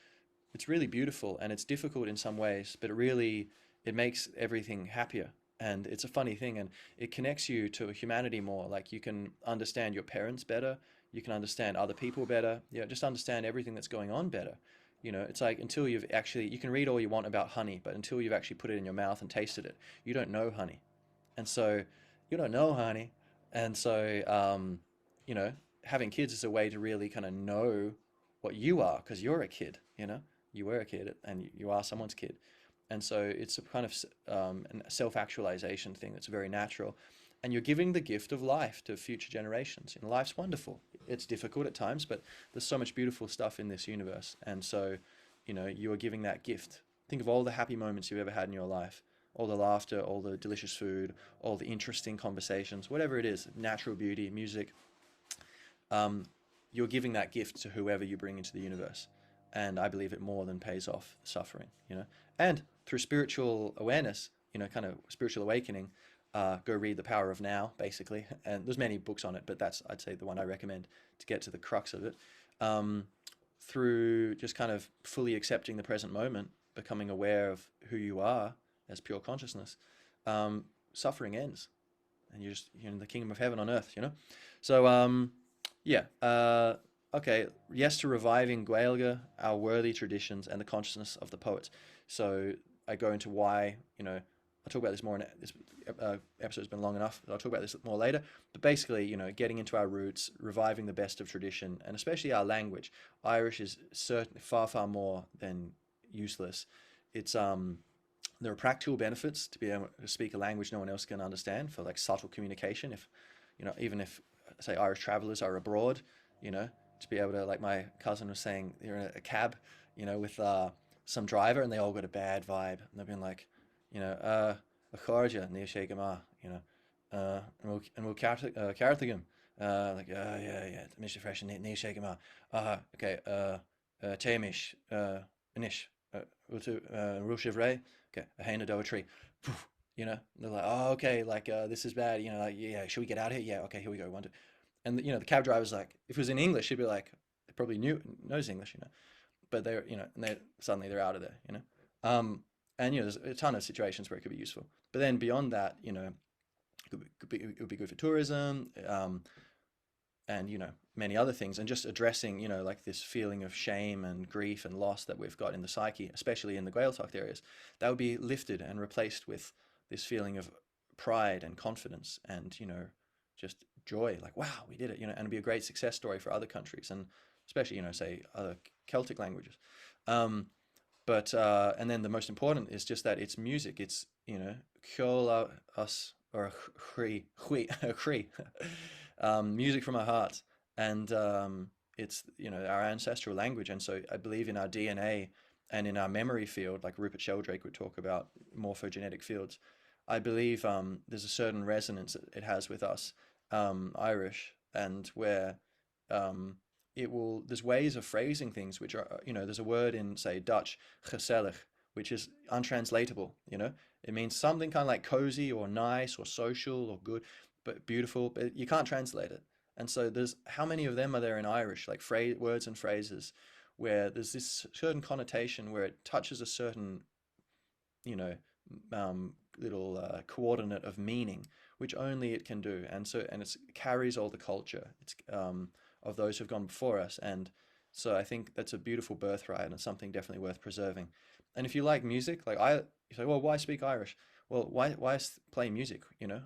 really beautiful and it's difficult in some ways, but it makes everything happier. And it's a funny thing, and it connects you to humanity more. Like you can understand your parents better, you can understand other people better, just understand everything that's going on better. It's like until you can read all you want about honey, but until you've actually put it in your mouth and tasted it, you don't know honey. And so you don't know honey. And so, having kids is a way to really kind of know what you are, because you're a kid, you were a kid and you are someone's kid. And so it's a kind of self-actualization thing that's very natural. And you're giving the gift of life to future generations. Life's wonderful. It's difficult at times, but there's so much beautiful stuff in this universe. And so, you are giving that gift. Think of all the happy moments you've ever had in your life, all the laughter, all the delicious food, all the interesting conversations, whatever it is, natural beauty, music. You're giving that gift to whoever you bring into the universe. And I believe it more than pays off suffering, And through spiritual awareness, kind of spiritual awakening, go read The Power of Now, basically. And there's many books on it, but that's, I'd say, the one I recommend to get to the crux of it. Through just kind of fully accepting the present moment, becoming aware of who you are as pure consciousness, suffering ends. And you're in the kingdom of heaven on earth, So, yeah. Okay. Yes to reviving Gaeilge, our worthy traditions, and the consciousness of the poets. So I go into why, I'll talk about this more in this episode's been long enough. I'll talk about this more later. But basically, getting into our roots, reviving the best of tradition, and especially our language. Irish is certainly far, far more than useless. It's there are practical benefits to be able to speak a language no one else can understand for like subtle communication. If even if say Irish travelers are abroad, to be able to, like my cousin was saying, they're in a cab, with some driver, and they all got a bad vibe, and they've been like, a Kharja, near Shagama, and we'll Carthagum, yeah, yeah, Mr. Fresh, near Shagama, okay, Chamish, Anish, Rutu, Rushivre, okay, a Haina Doa tree, they're like, oh, okay, like, this is bad, like, yeah, should we get out of here? Yeah, okay, here we go, one, two. And the cab driver's like, if it was in English, he'd be like, they probably knows English, but they're, and they suddenly they're out of there, Um, and there's a ton of situations where it could be useful. But then beyond that, it would be good for tourism, and many other things, and just addressing, like this feeling of shame and grief and loss that we've got in the psyche, especially in the Gaeltacht areas, that would be lifted and replaced with this feeling of pride and confidence, and just joy, like, wow, we did it, and it'd be a great success story for other countries, and especially, say, other Celtic languages. um, but and then the most important is just that it's music. It's Kyola us, or Chri, Chri, music from our hearts, and it's our ancestral language, and so I believe in our DNA and in our memory field, like Rupert Sheldrake would talk about morphogenetic fields. I believe there's a certain resonance it has with us, Irish, and where um, there's ways of phrasing things which are, there's a word in, say, Dutch, gezellig, which is untranslatable. It means something kind of like cozy or nice or social or good, but beautiful, but you can't translate it. And so there's, how many of them are there in Irish, like words and phrases, where there's this certain connotation where it touches a certain, you know, little coordinate of meaning, which only it can do. And so, and it carries all the culture. It's of those who've gone before us. And so I think that's a beautiful birthright, and it's something definitely worth preserving. And if you like music, like you say, well, why speak Irish? Well, why play music?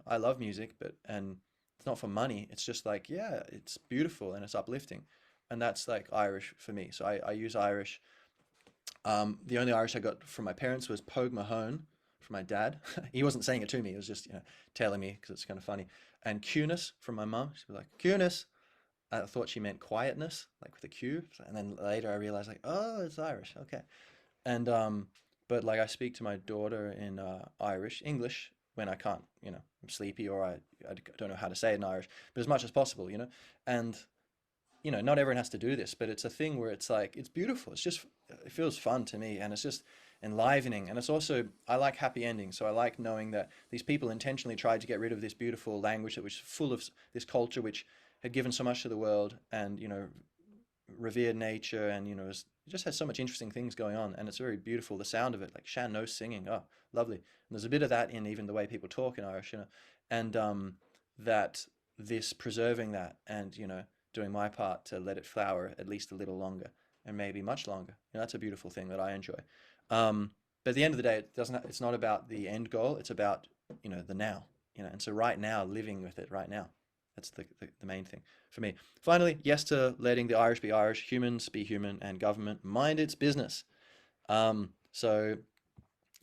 I love music, but, and it's not for money. It's just like, yeah, it's beautiful and it's uplifting. And that's like Irish for me. So I use Irish. The only Irish I got from my parents was Pogue Mahone from my dad. He wasn't saying it to me. It was just, telling me because it's kind of funny. And Cunis from my mum. She'd be like, Cunis. I thought she meant quietness, like with a Q. And then later I realized, like, oh, it's Irish. Okay. And but like I speak to my daughter in Irish, English when I can't, I'm sleepy, or I don't know how to say it in Irish, but as much as possible, And not everyone has to do this, but it's a thing where it's like, it's beautiful. It's just, it feels fun to me, and it's just enlivening. And it's also, I like happy endings. So I like knowing that these people intentionally tried to get rid of this beautiful language that was full of this culture, which had given so much to the world, and, revered nature, and, it just has so much interesting things going on. And it's very beautiful. The sound of it, like Shan No singing. Oh, lovely. And there's a bit of that in even the way people talk in Irish, and that this preserving that, and, doing my part to let it flower at least a little longer, and maybe much longer. That's a beautiful thing that I enjoy. But at the end of the day, it's not about the end goal. It's about, the now, and so right now, living with it right now. That's the main thing for me. Finally, yes to letting the Irish be Irish, humans be human, and government mind its business. So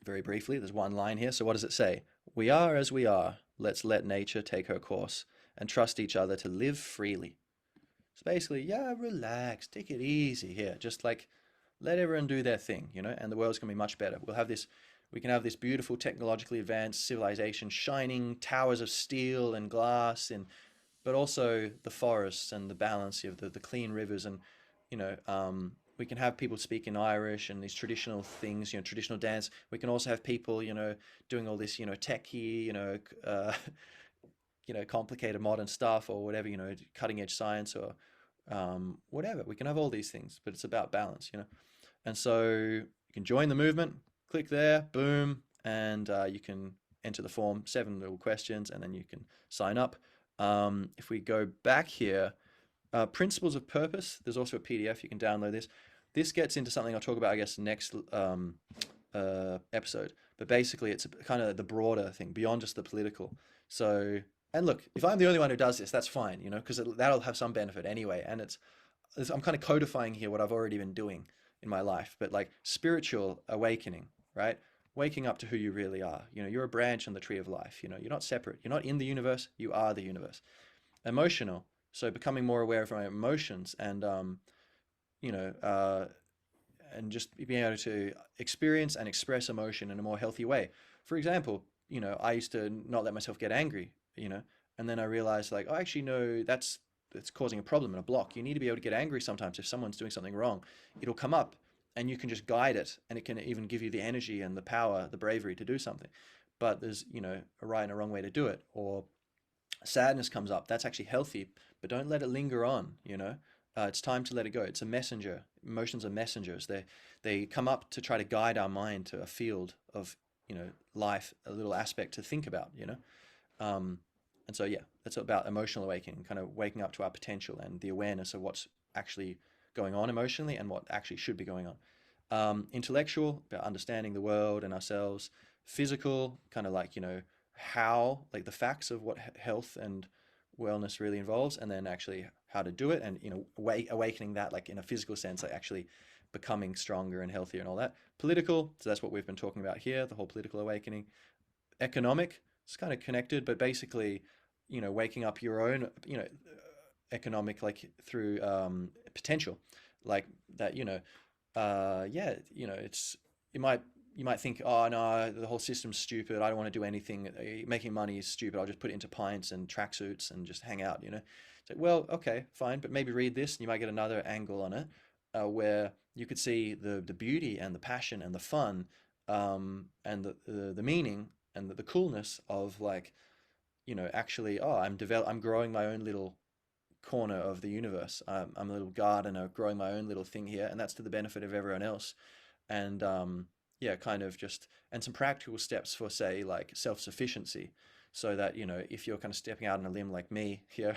very briefly, there's one line here. So what does it say? We are as we are. Let's let nature take her course and trust each other to live freely. So basically, yeah, relax, take it easy here. Just like let everyone do their thing, and the world's going to be much better. We can have this beautiful technologically advanced civilization, shining towers of steel and glass, but also the forests and the balance of the clean rivers, and we can have people speak in Irish and these traditional things, traditional dance. We can also have people, doing all this, techie, complicated modern stuff, or whatever, cutting edge science, or whatever. We can have all these things, but it's about balance, And so you can join the movement, click there, boom, and you can enter the form, 7 little questions, and then you can sign up. If we go back here, principles of purpose, there's also a PDF, you can download this. This gets into something I'll talk about, I guess, next episode. But basically, it's kind of the broader thing, beyond just the political. So, and look, if I'm the only one who does this, that's fine, because that'll have some benefit anyway. And I'm kind of codifying here what I've already been doing in my life, but like spiritual awakening, right? Waking up to who you really are. You're a branch on the tree of life. You're not separate. You're not in the universe. You are the universe. Emotional. So becoming more aware of my emotions and you know, and just being able to experience and express emotion in a more healthy way. For example, I used to not let myself get angry, and then I realized like, oh, actually, no, that's causing a problem and a block. You need to be able to get angry sometimes if someone's doing something wrong. It'll come up, and you can just guide it, and it can even give you the energy and the power, the bravery to do something. But there's, a right and a wrong way to do it. Or sadness comes up, that's actually healthy, but don't let it linger on, it's time to let it go. It's a messenger. Emotions are messengers. They come up to try to guide our mind to a field of, life, a little aspect to think about, um, and so yeah, that's about emotional awakening, kind of waking up to our potential and the awareness of what's actually going on emotionally and what actually should be going on. Intellectual, about understanding the world and ourselves. Physical, kind of like, how, like the facts of what health and wellness really involves, and then actually how to do it, and, awakening that, like in a physical sense, like actually becoming stronger and healthier and all that. Political, so that's what we've been talking about here, the whole political awakening. Economic, it's kind of connected, but basically, waking up your own, economic, like through potential, like that, yeah, you might you might think, oh no, the whole system's stupid. I don't want to do anything. Making money is stupid. I'll just put it into pints and tracksuits and just hang out. It's like, well, okay, fine, but maybe read this, and you might get another angle on it, where you could see the beauty and the passion and the fun, and the meaning and the coolness of, like, actually, oh, I'm growing my own little corner of the universe. I'm a little gardener growing my own little thing here, and that's to the benefit of everyone else. And yeah, kind of just, and some practical steps for, say, like self-sufficiency, so that, if you're kind of stepping out on a limb like me here,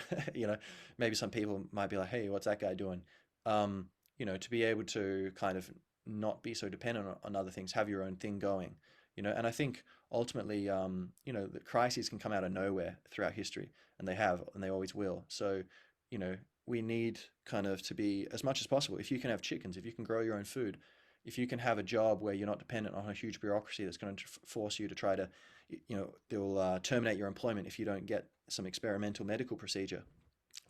maybe some people might be like, hey, what's that guy doing? Um, to be able to kind of not be so dependent on other things, have your own thing going, and I think ultimately, the crises can come out of nowhere throughout history, and they have, and they always will. So, we need kind of to be, as much as possible, if you can have chickens, if you can grow your own food, if you can have a job where you're not dependent on a huge bureaucracy that's going to force you to try to, they'll terminate your employment if you don't get some experimental medical procedure,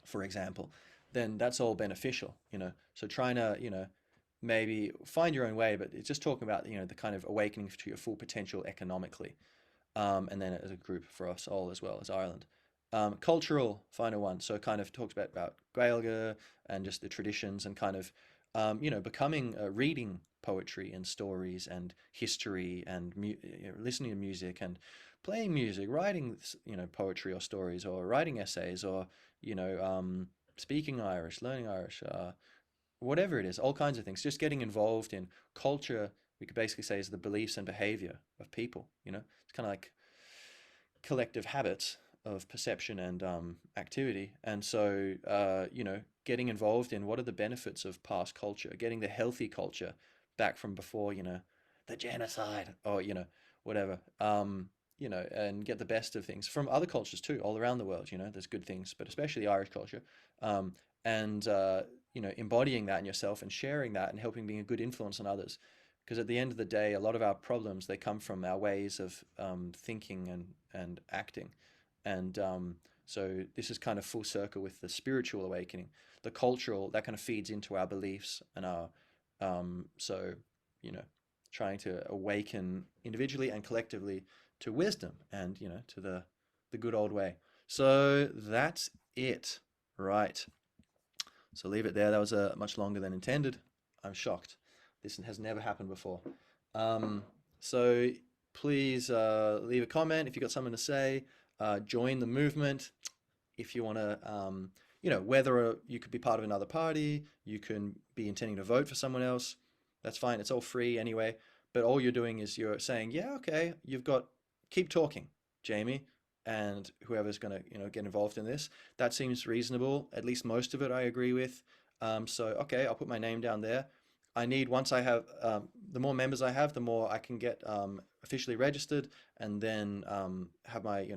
for example, then that's all beneficial, So trying to, maybe find your own way, but it's just talking about, the kind of awakening to your full potential economically, and then as a group for us all as well as Ireland. Cultural, final one. So kind of talks about Gaeilge and just the traditions, and kind of, becoming, reading poetry and stories and history, and listening to music and playing music, writing, poetry or stories, or writing essays, or, speaking Irish, learning Irish, whatever it is, all kinds of things. Just getting involved in culture, we could basically say, is the beliefs and behavior of people. It's kind of like collective habits of perception and activity. And so, getting involved in what are the benefits of past culture, getting the healthy culture back from before, the genocide, or, whatever, and get the best of things from other cultures too, all around the world. There's good things, but especially Irish culture. And, embodying that in yourself and sharing that and helping being a good influence on others. Because at the end of the day, a lot of our problems, they come from our ways of thinking and acting. And so this is kind of full circle with the spiritual awakening. The cultural, that kind of feeds into our beliefs and our, so, you know, trying to awaken individually and collectively to wisdom and, to the good old way. So that's it. Right. So leave it there. That was much longer than intended. I'm shocked. This has never happened before. Um, so please leave a comment if you've got something to say. Join the movement if you want to, whether you could be part of another party, you can be intending to vote for someone else. That's fine. It's all free anyway. But all you're doing is you're saying, yeah, okay, keep talking, Jamie, and whoever's going to, get involved in this. That seems reasonable. At least most of it I agree with. So, okay, I'll put my name down there. Once I have, the more members I have, the more I can get officially registered, and then have my,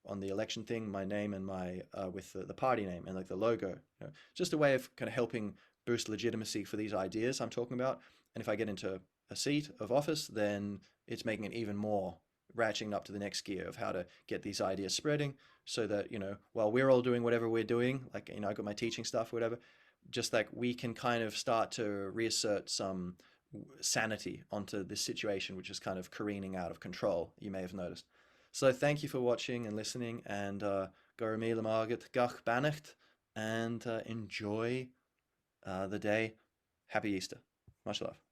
on the election thing, my name and my, with the party name and like the logo. Just a way of kind of helping boost legitimacy for these ideas I'm talking about. And if I get into a seat of office, then it's making it even more ratcheting up to the next gear of how to get these ideas spreading, so that, while we're all doing whatever we're doing, like, I got my teaching stuff, whatever, just like we can kind of start to reassert some sanity onto this situation, which is kind of careening out of control, you may have noticed. So thank you for watching and listening, and go mí mágat gach bannacht, and enjoy the day. Happy Easter. Much love.